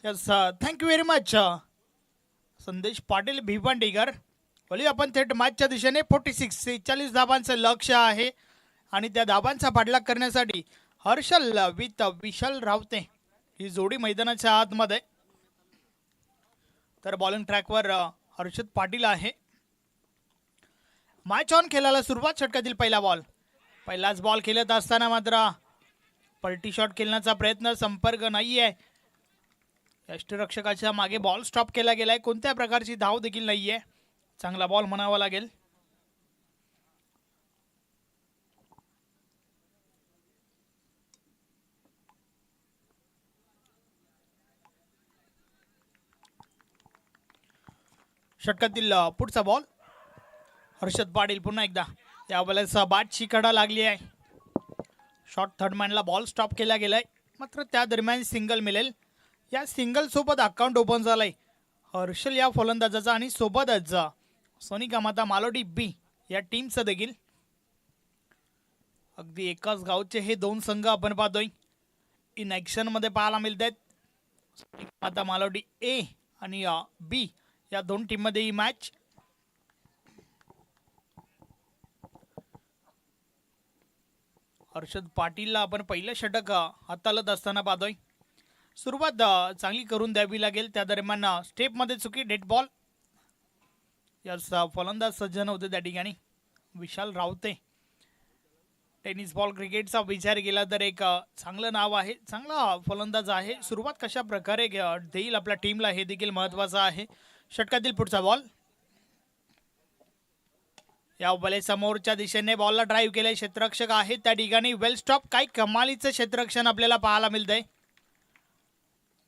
यस थँक्यू व्हेरी मच संदेश पाटील भिवंडीकर. बोलूया आपण थेट मॅचच्या दिशेने. 46 धाबांचं लक्ष आहे आणि त्या धाबांचा पाठलाग करण्यासाठी हर्षल विथ विशाल रावते ही जोडी मैदानाच्या आतमध्ये. तर बॉलिंग ट्रॅकवर हर्षद पाटील आहे. मॅच ऑन खेळायला सुरुवात. षटकातील पहिलाच बॉल खेळत असताना मात्र पलटी शॉट खेळण्याचा प्रयत्न, संपर्क नाहीये. यष्टिरक्षकाच्या मागे बॉल स्टॉप केला गेलाय. कोणत्या प्रकारची धाव देखील नाहीये. चांगला बॉल म्हणावा लागेल. षटकातील पुढचा बॉल. हर्षद पाटील पुन्हा एकदा यावेळेस बाटची कडा लागली आहे. शॉर्ट थर्ड मॅनला बॉल स्टॉप केला गेलाय, मात्र त्या दरम्यान सिंगल मिळेल. या सिंगल सोबत अकाउंट ओपन झालंय हर्षल या फलंदाजाचा आणि सोबतच सोनिका माता मालोडी बी या टीमचं देखील. अगदी एकाच गावचे हे दोन संघ आपण पाहतोय. इन ऍक्शन मध्ये पाहायला मिळत आहेत. माता मालोडी ए आणि बी या दोन टीम मध्ये ही मॅच. हर्षद पाटीलला आपण पहिलं षटक हाताळत असताना पाहतोय. सुरुवात चांगली करून द्यावी लागेल. त्या दरम्यान स्टेप मध्ये चुकी, डेड बॉल. यास फलंदाज सज्जन होते त्या ठिकाणी विशाल रावते. टेनिस बॉल क्रिकेटचा विचार केला तर एक चांगलं नाव आहे, चांगला फलंदाज आहे. सुरुवात कशा प्रकारे देईल आपल्या टीमला हे देखील महत्वाचं आहे. षटकातील पुढचा बॉल. या बॉले समोरच्या दिशेने बॉलला ड्राईव्ह केले. क्षेत्ररक्षक आहे त्या ठिकाणी. वेल स्टॉप. काही कमालीचं क्षेत्ररक्षण आपल्याला पाहायला मिळतंय.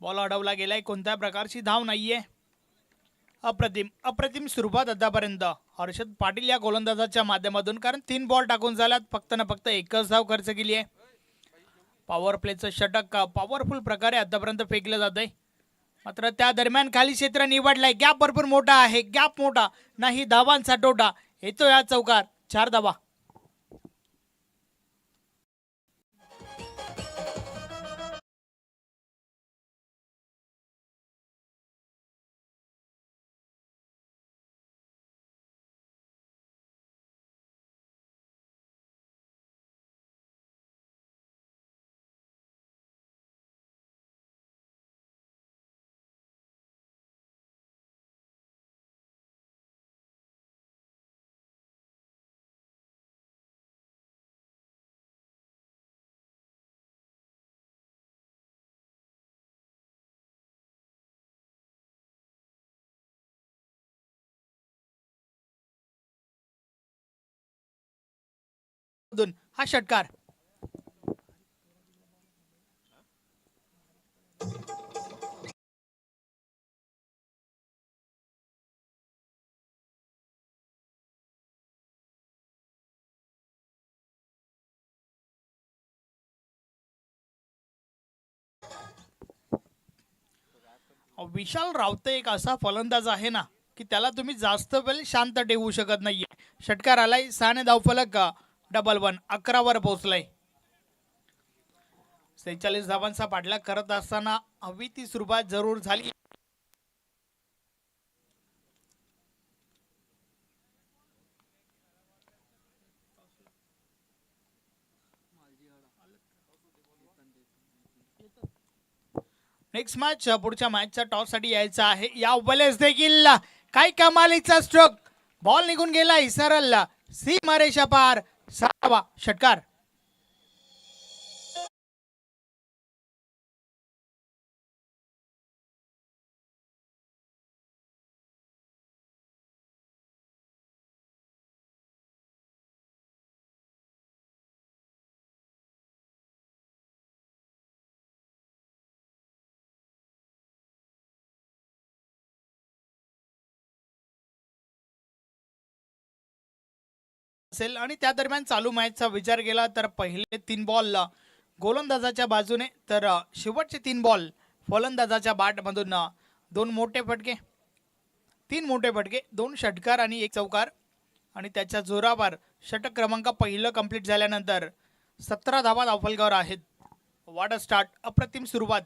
बॉल अडवला गेलाय. कोणत्या प्रकारची धाव नाहीये. अप्रतिम सुरुवात आतापर्यंत हर्षद पाटील या गोलंदाजाच्या माध्यमातून. कारण 3 बॉल टाकून झाल्यात, फक्त ना फक्त एकच धाव खर्च केली आहे. पॉवर प्लेचं षटक पॉवरफुल प्रकारे आतापर्यंत फेकलं जात आहे. मात्र त्या दरम्यान खाली क्षेत्र निवडलंय. गॅप भरपूर मोठा आहे. गॅप मोठा नाही, धावांचा टोटा येतो या चौकार. 4 धावा. हा षटकार. विशाल रावते एक असा फलंदाज आहे ना की त्याला तुम्ही जास्त वेळ शांत ठेवू शकत नाहीये. षटकार आलाय. 6 धावफलक डबल 1 11 वर पोहोचलाय. 46 धावांचा पाठलाग करत असताना हवी ती सुरुवात जरूर झाली. नेक्स्ट मॅच पुढच्या मॅचच्या टॉस साठी यायचं आहे. या वेळेस देखील काय कमालीचा स्ट्रोक. बॉल निघून गेला सरळ सीमारेषा पार. 6वा षटकार. असेल आणि त्या दरम्यान चालू मॅचचा विचार केला तर पहिले 3 बॉल गोलंदाजाच्या बाजूने, तर शेवटचे 3 बॉल फलंदाजाच्या बॅटमधून. 2 मोठे फटके, 3 मोठे फटके, 2 षटकार आणि 1 चौकार. आणि त्याच्या जोरावर षटक क्रमांक पहिलं कंप्लीट झाल्यानंतर 17 धावा धावफलकावर आहेत. वाट स्टार्ट. अप्रतिम सुरुवात.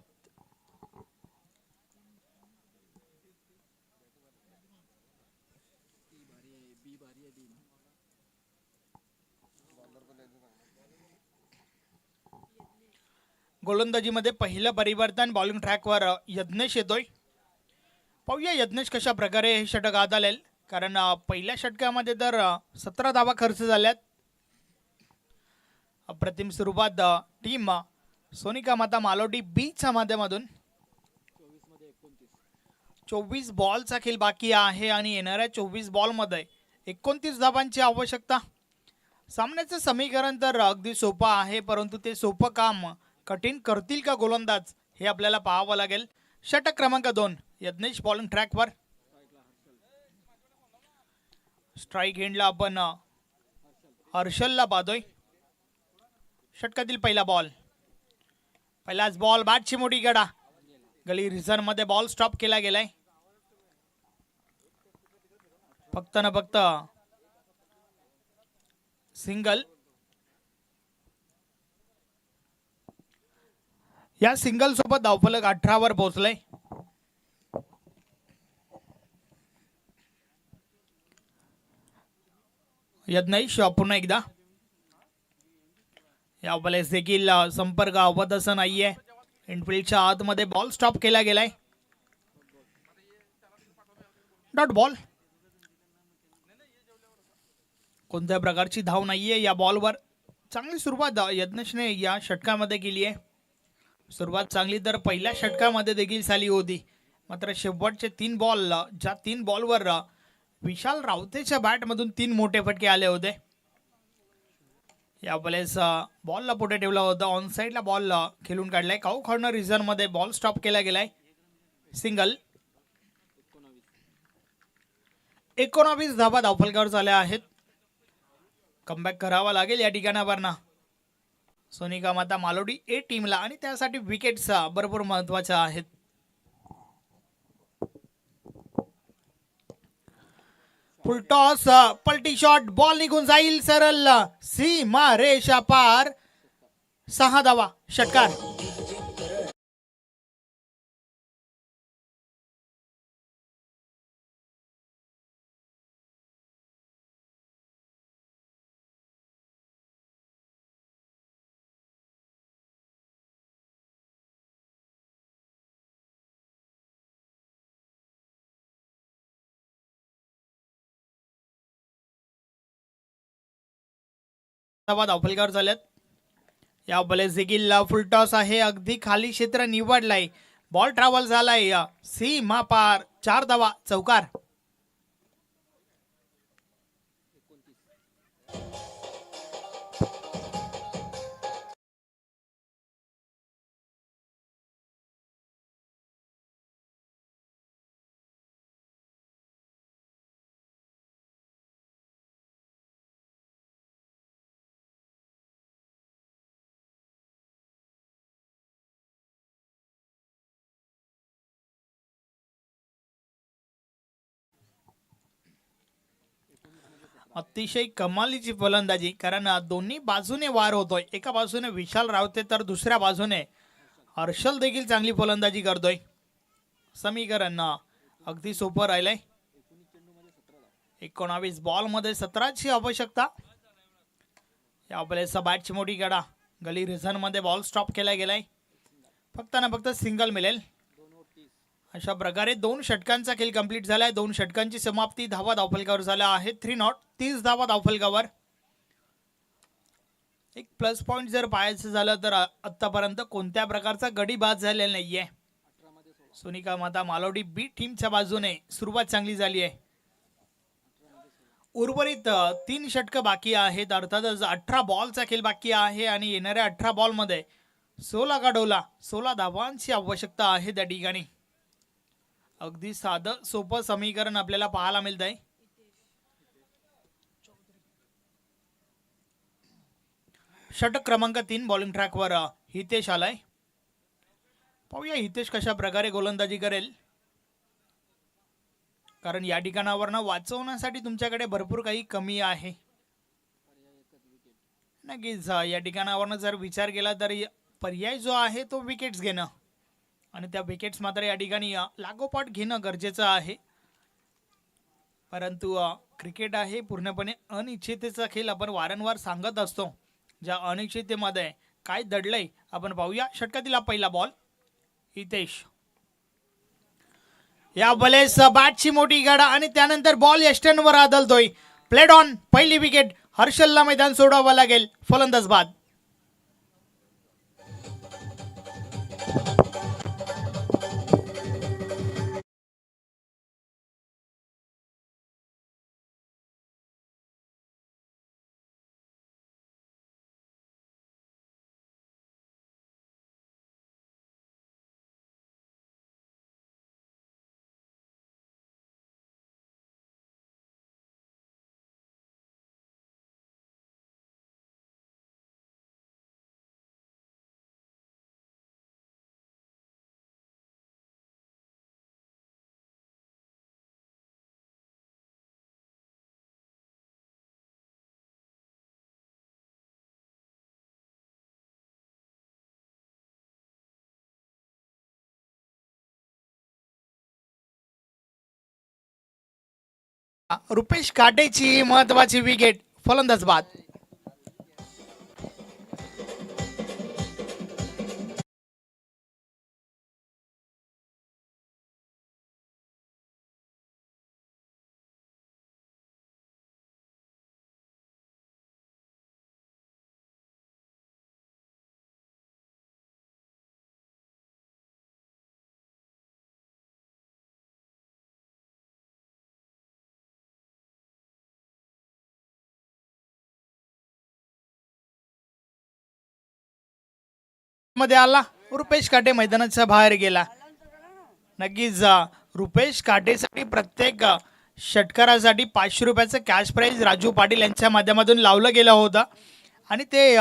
गोलंदाजीमध्ये पहिलं परिवर्तन बॉलिंग ट्रॅकवर यज्ञेश येतोय. पाहूया यज्ञेश कशा प्रकारे हे षटक हाताळेल, कारण पहिल्या षटकामध्ये तर 17 धावा खर्च झाल्यात. अप्रतिम सुरुवात टीम सोनिका माता मालोडी बीच्या माध्यमातून. 24 बॉलचा खेळ बाकी आहे आणि येणाऱ्या 24 बॉलमध्ये 29 धावांची आवश्यकता. सामन्याचं समीकरण तर अगदी सोपं आहे, परंतु ते सोपं काम कठीण करतील का गोलंदाज हे आपल्याला पाहावं लागेल. षटक क्रमांक 2 यज्ञेश बॉलिंग ट्रॅकवर. स्ट्राईक एंडला आपण हर्षलला पाहतोय. षटकातील पहिला बॉल, पहिलाच बॉल, बॅटची मोठी गडा, गली रिझन मध्ये बॉल स्टॉप केला गेलाय. फक्त ना फक्त सिंगल. या सिंगल सोबत धावफलक 18 वर पोहोचलंय. यज्ञेश पुन्हा एकदा. या बॉलेस देखील संपर्क अवध असं नाहीये. इनफिल्डच्या आतमध्ये बॉल स्टॉप केला गेलाय. Dot ball. कोणत्या प्रकारची धाव नाहीये या बॉलवर. चांगली सुरुवात यज्ञेशने या षटकामध्ये केली आहे. सुरुवात चांगली तर पहिल्या षटकामध्ये देखील झाली होती, मात्र शेवटचे 3 बॉल, ज्या 3 बॉलवर विशाल रावतेच्या बॅटमधून 3 मोठे फटके आले होते. या बॉलेस बॉलला पुढे ठेवला होता. ऑन साईडला बॉल खेळून काढलाय. काऊ कॉर्नर रिझन मध्ये बॉल स्टॉप केला गेलाय. सिंगल. 19 धावा धावफलकावर झाल्या आहेत. कमबॅक करावा लागेल या ठिकाणावर ना सोनिका माता मालोडी ए टीमला, आणि त्यासाठी विकेट्स भरपूर महत्वाच्या आहेत. फुल टॉस, पलटी शॉट, बॉल निघून जाईल सरळ सीमा रेषा पार. 6 धावा. षटकार. धावफलकावर झाल्यात. या बॉलेस देखील फुल टॉस आहे. अगदी खाली क्षेत्र निवडलाय. बॉल ट्रॅव्हल झालाय सीमा पार. 4 धावा. चौकार. अतिशय कमालीची फलंदाजी, कारण दोन्ही बाजूने वार होतोय. एका बाजूने विशाल रावते तर दुसऱ्या बाजूने हर्षल देखील चांगली फलंदाजी करतोय. समीकरण अगदी सोपं राहिलंय. 19 बॉल मध्ये 17ची आवश्यकता. या बॉलेचा बॅटची मोठी गडा, गली रिझन मध्ये बॉल स्टॉप केला गेलाय. फक्त ना फक्त सिंगल मिळेल. अशा प्रकारे 2 षटकांचा खेळ कंप्लीट झालाय. 2 षटकांची समाप्ती. धावा धावफलकावर झाल्या आहेत 3 नॉट. 30 धावा धावफलकावर. एक प्लस पॉइंट जर पाहायचं झालं तर आतापर्यंत कोणत्या प्रकारचा गडी बाद झालेला नाहीये. सोनिका माता मालोडी बी टीमच्या बाजूने सुरुवात चांगली झाली आहे. उर्वरित 3 षटक बाकी आहेत. अर्थातच 18 बॉलचा खेळ बाकी आहे आणि येणाऱ्या 18 बॉल मध्ये 16 गाडवला 16 धावांची आवश्यकता आहे त्या ठिकाणी. अगदी साधं सोपं समीकरण आपल्याला पाहायला मिळत आहे. षटक क्रमांक 3 बॉलिंग ट्रॅकवर हितेश आलाय. पाहूया हितेश कशा प्रकारे गोलंदाजी करेल, कारण या ठिकाणावर वाचवण्यासाठी तुमच्याकडे भरपूर काही कमी आहे. नक्कीच या ठिकाणावर जर विचार केला तर पर्याय जो आहे तो विकेट्स घेणं, आणि त्या विकेट्स मात्र या ठिकाणी लागोपाठ घेणं गरजेचं आहे. परंतु क्रिकेट आहे पूर्णपणे अनिश्चिततेचा खेळ. आपण वारंवार सांगत असतो, ज्या अनिश्चिततेमध्ये काय दडलंय आपण पाहूया. षटकातील हा पहिला बॉल. हितेश या बलेस बॅटची मोठी गाडा आणि त्यानंतर बॉल यष्टनवर आदळतोय. Played on. पहिली विकेट. हर्षलला मैदान सोडावं लागेल. फलंदाज बाद. रुपेश काटेची महत्वाची विकेट. फलंदाज बाद. मध्ये आला. रुपेश काटे मैदानाच्या बाहेर गेला. नक्कीच रुपेश काटेसाठी प्रत्येक षटकारासाठी 500 रुपयाचं कॅश प्राइज राजू पाटील यांच्या माध्यमातून लावलं गेलं होतं आणि ते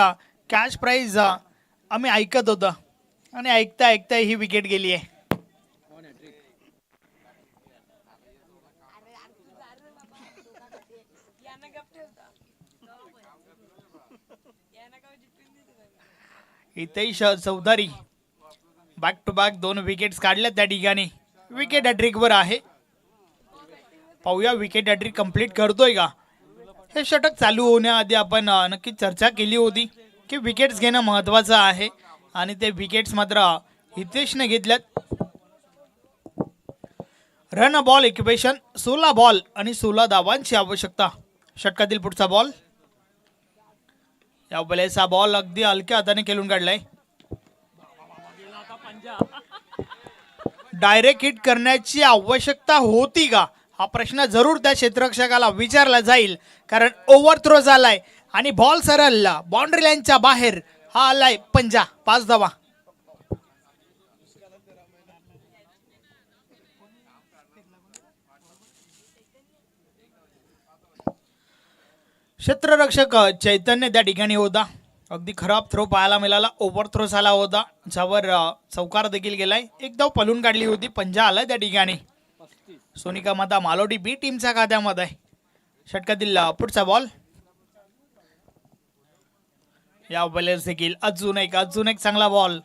कॅश प्राइज आम्ही ऐकत होतो आणि ऐकता ऐकता ही विकेट गेली आहे. Hitesh Chaudhary back to back 2 wickets काढल्या त्या ठिकाणी. विकेट हॅट्रिक वर आहे. पाहूया विकेट हॅट्रिक कंप्लीट करतोय का. हे षटक चालू होण्याआधी आपण नक्की चर्चा केली होती की विकेट्स घेणं महत्वाचं आहे आणि ते विकेट्स मात्र हितेशने घेतल्यात. रन बॉल इक्वेशन 16 बॉल आणि 16 धावांची आवश्यकता. षटकातील पुढचा बॉल. या बलेचा बॉल अगदी हलक्या हाताने खेळून काढलाय. डायरेक्ट हिट करण्याची आवश्यकता होती का हा प्रश्न जरूर त्या क्षेत्ररक्षकाला विचारला जाईल, कारण ओव्हर थ्रो झालाय आणि बॉल सरळ बाउंड्री लाईनच्या बाहेर. हा आलाय पंजा. 5 धावा. क्षेत्ररक्षक चैतन्य त्या ठिकाणी होता. अगदी खराब थ्रो पाहायला मिळाला. ओव्हर थ्रो झाला होता ज्यावर चौकार देखील गेलाय. एक धाव पलून काढली होती. पंजा आलाय त्या ठिकाणी. सोनिका माता मालोडी बी टीमच्या खात्यामध्ये. षटकातील पुढचा बॉल. या बॉलर्स देखील अजून एक चांगला बॉल.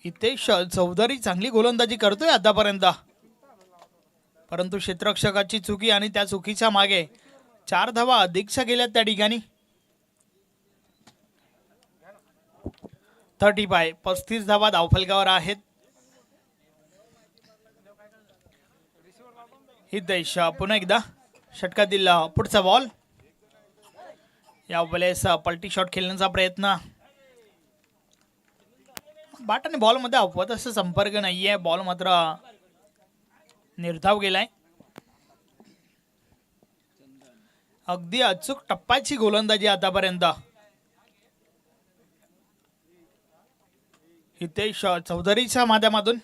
हितेश चौधरी चांगली गोलंदाजी करतोय आतापर्यंत, परंतु क्षेत्ररक्षकाची चुकी आणि त्या चुकीच्या मागे 4 धावा अधिकच्या गेल्यात त्या ठिकाणी. 35 धावा धावफलकावर आहेत. हितेश पुन्हा एकदा. षटकातील पुढचा बॉल. या वेळेस पलटी शॉट खेळण्याचा प्रयत्न. बॅट आणि बॉल मध्ये अपवाद असा संपर्क नाहीये. बॉल मात्र निर्धाव गेलाय. अगदी अचूक टप्प्याची गोलंदाजी आतापर्यंत. हितेश चौधरीच्या माध्यमातून.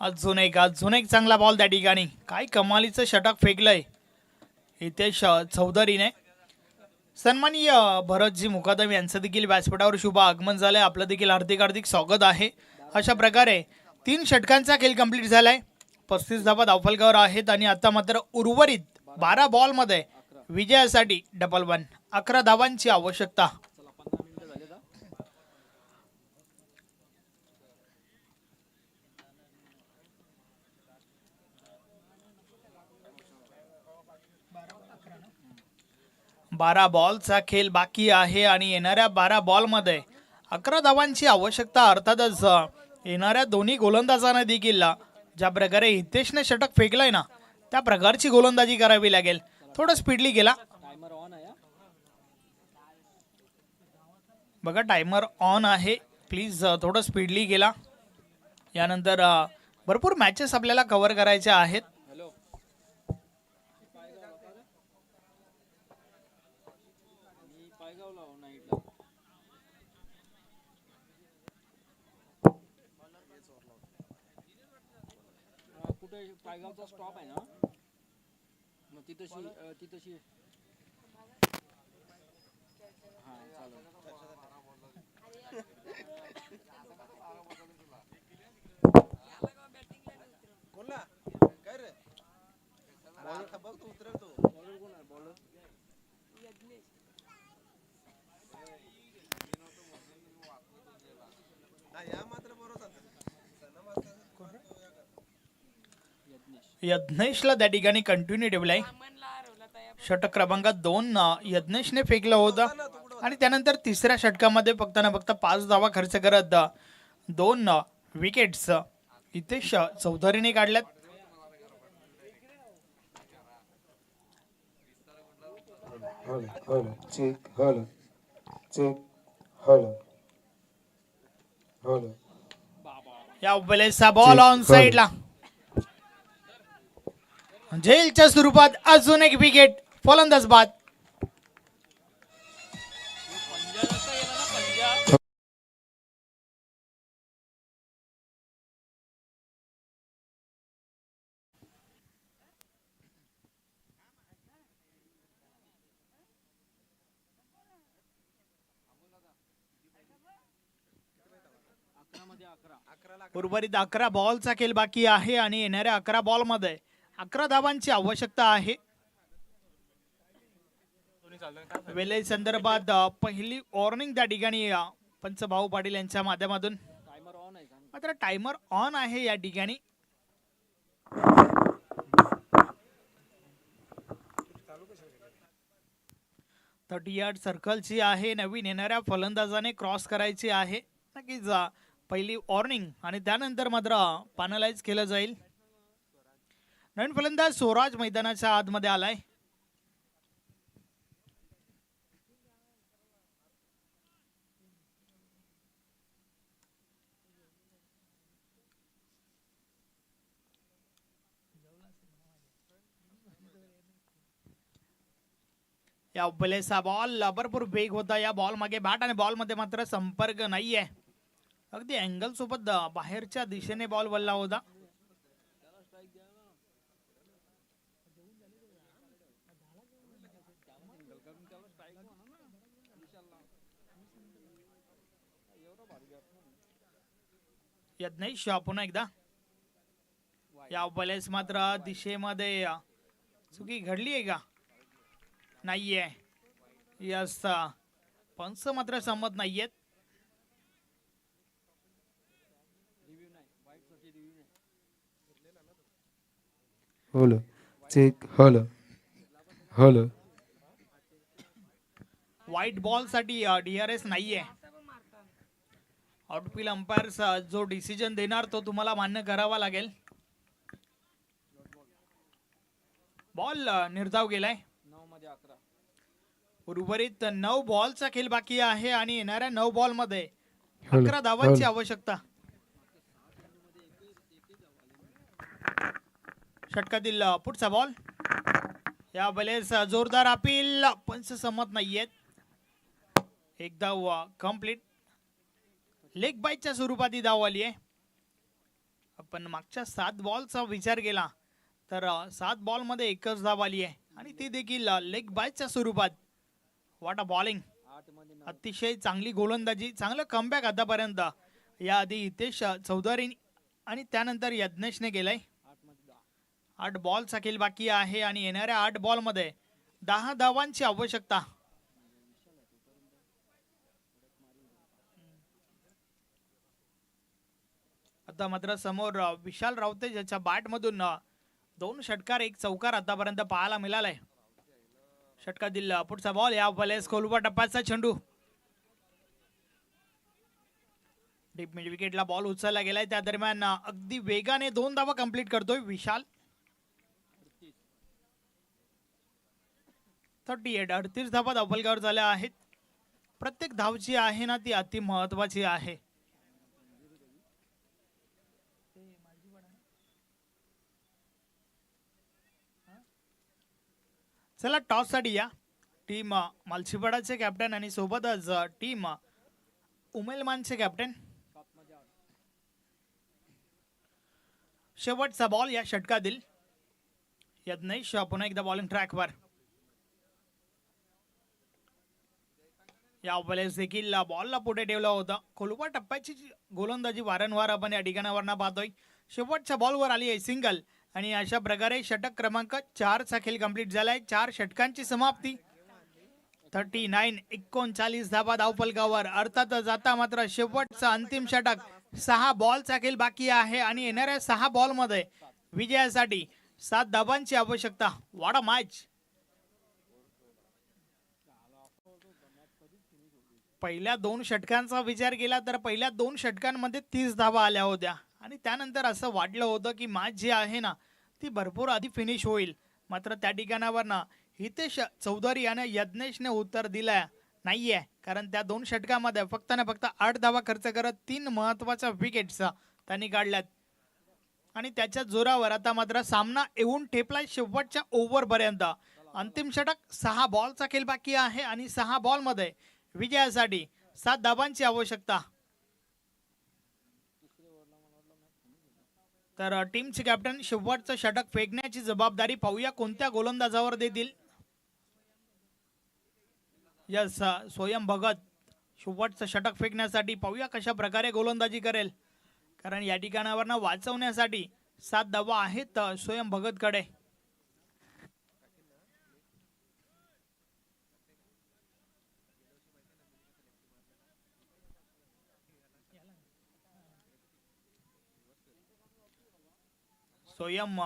अजून एक चांगला बॉल त्या ठिकाणी. काय कमालीचं षटक फेकलंय हितेश चौधरीने. सन्माननीय भरतजी मुकादम यांचं देखील व्यासपीठावर शुभ आगमन झालंय. आपलं देखील हार्दिक स्वागत आहे. अशा प्रकारे 3 षटकांचा खेळ कंप्लीट झालाय. 35 धावा धावफलकावर आहेत आणि आता मात्र उर्वरित 12 बॉल मध्ये विजयासाठी डबल 1 11 धावांची आवश्यकता. 12 बॉलचा खेळ बाकी आहे आणि येणाऱ्या 12 बॉलमध्ये 11 धावांची आवश्यकता. अर्थातच येणाऱ्या दोन्ही गोलंदाजांना देखील ज्या प्रकारे हितेशने षटक फेकलंय ना त्या प्रकारची गोलंदाजी करावी लागेल. थोडं स्पीडली गेला बघा, टायमर ऑन आहे, प्लीज थोडं स्पीडली गेला. यानंतर भरपूर मॅचेस आपल्याला कव्हर करायच्या आहेत. पायगावचा स्टॉप आहे ना, मग तिथशी हा चालेल. यज्ञेशला त्या ठिकाणी कंटिन्यू ठेवलाय. षटक क्रमांक 2 यज्ञेशने फेकलं होतं आणि त्यानंतर तिसऱ्या षटकामध्ये फक्त ना फक्त 5 धावा खर्च करत 2 विकेट्स हितेश चौधरीने काढल्यात. Hello check hello check hello hello या वेळेचा बॉल ऑन साइडला, झेलच्या स्वरूपात अजून एक विकेट. फलंदाज बाद. उर्वरित 11 बॉलचा खेळ बाकी आहे आणि येणाऱ्या 11 बॉलमध्ये 11 धावांची आवश्यकता आहे. वेळे संदर्भात पहिली वॉर्निंग त्या ठिकाणी पंच भाऊ पाटील यांच्या माध्यमातून. मात्र टायमर ऑन आहे या ठिकाणी. थर्टी यार्ड सर्कलची आहे, नवीन येणाऱ्या फलंदाजाने क्रॉस करायची आहे. नक्कीच पहिली वॉर्निंग आणि त्यानंतर मात्र पॅनलाइज केलं जाईल. नवीन फलंदाज स्वराज मैदानाच्या आतमध्ये आलाय. या बलेचा बॉल भरपूर वेग होता या बॉल मागे बॅट आणि बॉल मध्ये मात्र संपर्क नाहीये. अगदी अँगल सोबत बाहेरच्या दिशेने बॉल वळला होता. यज्ञेश पुन्हा एकदा या बलेस मात्र दिशेमध्ये चुकी घडली आहे का नाहीये. यस, पंच मात्र संमत नाहीयेत. Hello check hello hello white ball साठी DRS नाहीये. आउटफील्ड अंपायर्स जो डिसिजन देणार तो तुम्हाला मान्य करावा लागेल. बॉल निर्धाव गेलाय. उर्वरित 9 बॉलचा खेळ बाकी आहे आणि येणाऱ्या 9 बॉल मध्ये 11 धावांची आवश्यकता. षटकातील पुढचा बॉल, या बलेस जोरदार अपील, पंच संमत नाहीयेत. एक धाव कंप्लीट. लेग बाईटच्या स्वरूपात ही धाव आली आहे. आपण मागच्या 7 बॉलचा विचार केला तर 7 बॉल मध्ये एकच धाव आली आहे आणि ती देखील लेग बाईटच्या स्वरूपात. व्हॉट अ बॉलिंग, अतिशय चांगली गोलंदाजी, चांगलं कमबॅक आतापर्यंत याआधी हितेश चौधरी आणि त्यानंतर यज्ञेशने केलंय. 8 बॉलचा खेळ बाकी आहे आणि येणाऱ्या 8 बॉल मध्ये 10 धावांची आवश्यकता. आता मात्र समोर विशाल रावते ज्याच्या बॅट मधून 2 षटकार 1 चौकार आतापर्यंत पाहायला मिळालाय. षटका दिला पुढचा बॉल या वेळेस खोलवर टप्प्याचा चेंडू डीप मिड विकेटला बॉल उचलला गेलाय त्या दरम्यान अगदी वेगाने 2 धावा कंप्लीट करतोय विशाल 38 धावा धावफलकावर झाल्या आहेत. प्रत्येक धाव जी आहे ना ती अति महत्वाची आहे. चला टॉस साठी या टीम मालशीपाडाचे कॅप्टन आणि सोबतच टीम उमेलमानचे कॅप्टन. शेवटचा बॉल या षटकातील यज्ञेश पुन्हा एकदा बॉलिंग ट्रॅकवर. या वेळेस देखील बॉलला पुढे ठेवला होता. खोलवर टप्प्याची गोलंदाजी वारंवार आपण या ठिकाणावर पाहतोय. शेवटच्या बॉलवर आली आहे सिंगल आणि अशा प्रकारे षटक क्रमांक 4 चा खेळ कंप्लीट झालाय. 4 षटकांची समाप्ती 39 धावा धावफलकावर. अर्थातच आता मात्र शेवटचा अंतिम षटक 6 बॉलचा खेळ बाकी आहे आणि येणाऱ्या 6 बॉल मध्ये विजयासाठी 7 धावांची आवश्यकता. What a match. पहिल्या 2 षटकांचा विचार केला तर पहिल्या 2 षटकांमध्ये 30 धावा आल्या होत्या आणि त्यानंतर असं वाटलं होतं की मॅच जी आहे ना ती भरपूर आधी फिनिश होईल. मात्र त्या ठिकाणावर ना हितेश चौधरी आणि यज्ञेशने उत्तर दिलं नाहीये, कारण त्या 2 षटकामध्ये फक्त ना फक्त 8 धावा खर्च करत 3 महत्वाच्या विकेट्स त्यांनी काढल्यात आणि त्याच्या जोरावर आता मात्र सामना येऊन ठेपलाय शेवटच्या ओव्हर पर्यंत. अंतिम षटक 6 बॉलचा खेळ बाकी आहे आणि 6 बॉल मध्ये विजयासाठी 7 धावांची आवश्यकता. तर टीमचे कॅप्टन शेवटचं षटक फेकण्याची जबाबदारी पाहूया कोणत्या गोलंदाजावर देतील. यस स्वयं भगत शेवटचं षटक फेकण्यासाठी. पाहूया कशा प्रकारे गोलंदाजी करेल, कारण या ठिकाणावर वाचवण्यासाठी 7 धावा आहेत स्वयं भगत कडे. स्वयं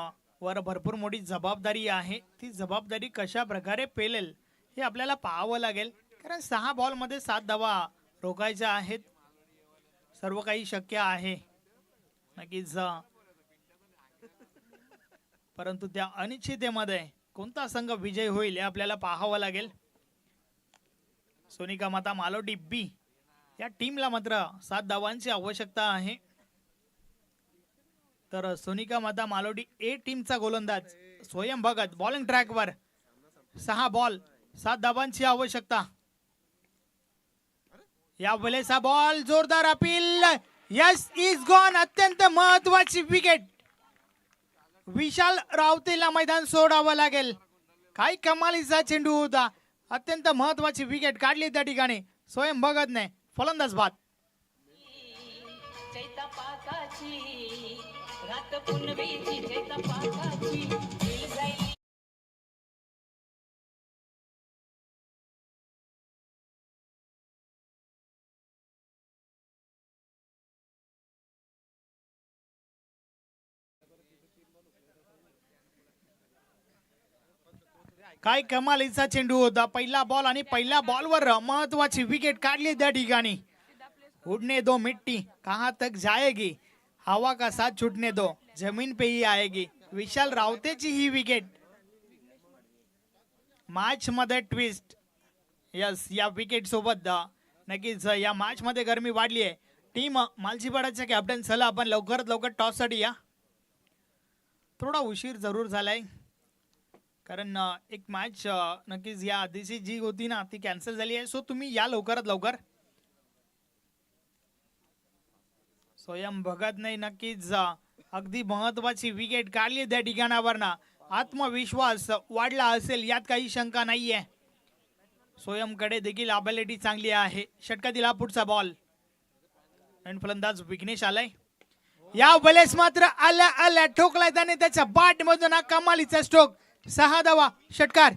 वर भरपूर मोठी जबाबदारी आहे. ती जबाबदारी कशा प्रकारे पेलेल हे आपल्याला पाहावं लागेल, कारण 6 बॉल मध्ये 7 धावा रोखायच्या आहेत. सर्व काही शक्य आहे नक्कीच, परंतु त्या अनिश्चिततेमध्ये कोणता संघ विजय होईल हे आपल्याला पाहावं लागेल. सोनिका माता मालोडी बी या टीमला मात्र 7 धावांची आवश्यकता आहे. तर सोनिका माता मालोडी ए टीमचा गोलंदाज स्वयं भगत बॉलिंग ट्रॅकवर. 6 बॉल 7 धावांची आवश्यकता. या वेळेस हा बॉल जोरदार अपील. Yes is gone. अत्यंत महत्वाची विकेट. विशाल रावतेला मैदान सोडावं लागेल. काय कमालीचा चेंडू होता. अत्यंत महत्वाची विकेट काढली त्या ठिकाणी स्वयं भगतने. फलंदाज बाद. रात पुनवेची चैता पाकाची काय कमालीचा चेंडू होता. पहिला बॉल आणि पहिल्या बॉलवर महत्वाची विकेट काढली त्या ठिकाणी. उडने दो मिट्टी कहां तक जाएगी, हवा का साथ छूटने दो जमीन पे ही आएगी. विशाल रावतेची ही विकेट. मॅच मध्ये ट्विस्ट. यस या विकेट सोबत नक्कीच या मॅच मध्ये गरमी वाढली आहे. टीम मालजीपाडाचे कॅप्टन चला आपण लवकरात लवकर टॉस साठी या. थोडा उशीर जरूर झालाय, कारण एक मॅच नक्कीच या आधीची जी होती ना ती कॅन्सल झाली आहे. सो तुम्ही या लवकरात लवकर. स्वयं भगत नाही नक्कीच अगदी महत्वाची विकेट काढली त्या ठिकाणावर ना. आत्मविश्वास वाढला असेल यात काही शंका नाहीये. स्वयंकडे देखील अबिलिटी चांगली आहे. षटकातील हा पुढचा बॉल आणि फलंदाज विघ्नेश आलाय. या वेळेस मात्र आल्या ठोकलाय त्याने त्याच्या बॅट मधून. हा कमालीचा स्ट्रोक. 6 धावा षटकार.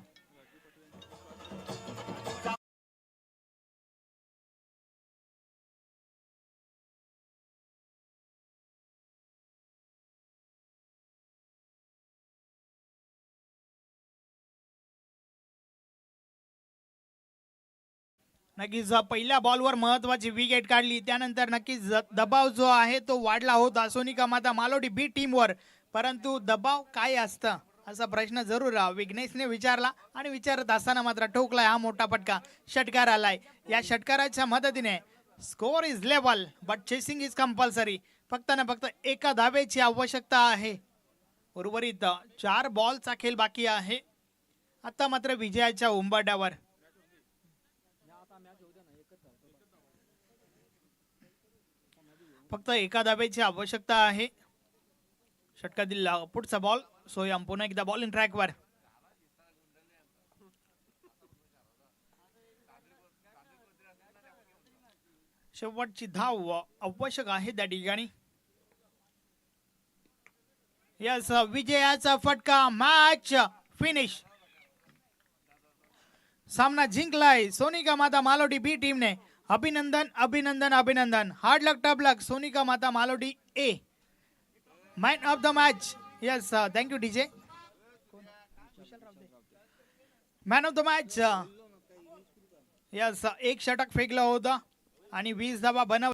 नक्कीच पहिल्या बॉलवर महत्वाची विकेट काढली, त्यानंतर नक्कीच दबाव जो आहे तो वाढला होता सोनिका माता मालोडी बी टीमवर. परंतु दबाव काय असतं असा प्रश्न जरूर विघ्नेशने विचारला आणि विचारत असताना मात्र ठोकलाय हा मोठा फटका. षटकार आलाय. या षटकाराच्या मदतीने score is level but chasing is compulsory. फक्त ना फक्त एका धावेची आवश्यकता आहे. उर्वरित 4 बॉलचा खेळ बाकी आहे. आता मात्र विजयाच्या उंबरठ्यावर. फक्त एका धावेची आवश्यकता आहे. षटकातील पुढचा बॉल. सोयम पुन्हा एकदा बॉल इन ट्रॅकवर. शेवटची धाव आवश्यक आहे त्या ठिकाणी. यस, विजयाचा फटका. Match finish. सामना जिंकलाय सोनिका माता मालोडी बी टीमने. अभिनंदन अभिनंदन अभिनंदन. Hard luck tough luck Sonika Mata Malodi A. Man of the match. Yes, thank you DJ. Man of the match. Yes, एक षटक फेकलं होतं आणि 20 धावा बनव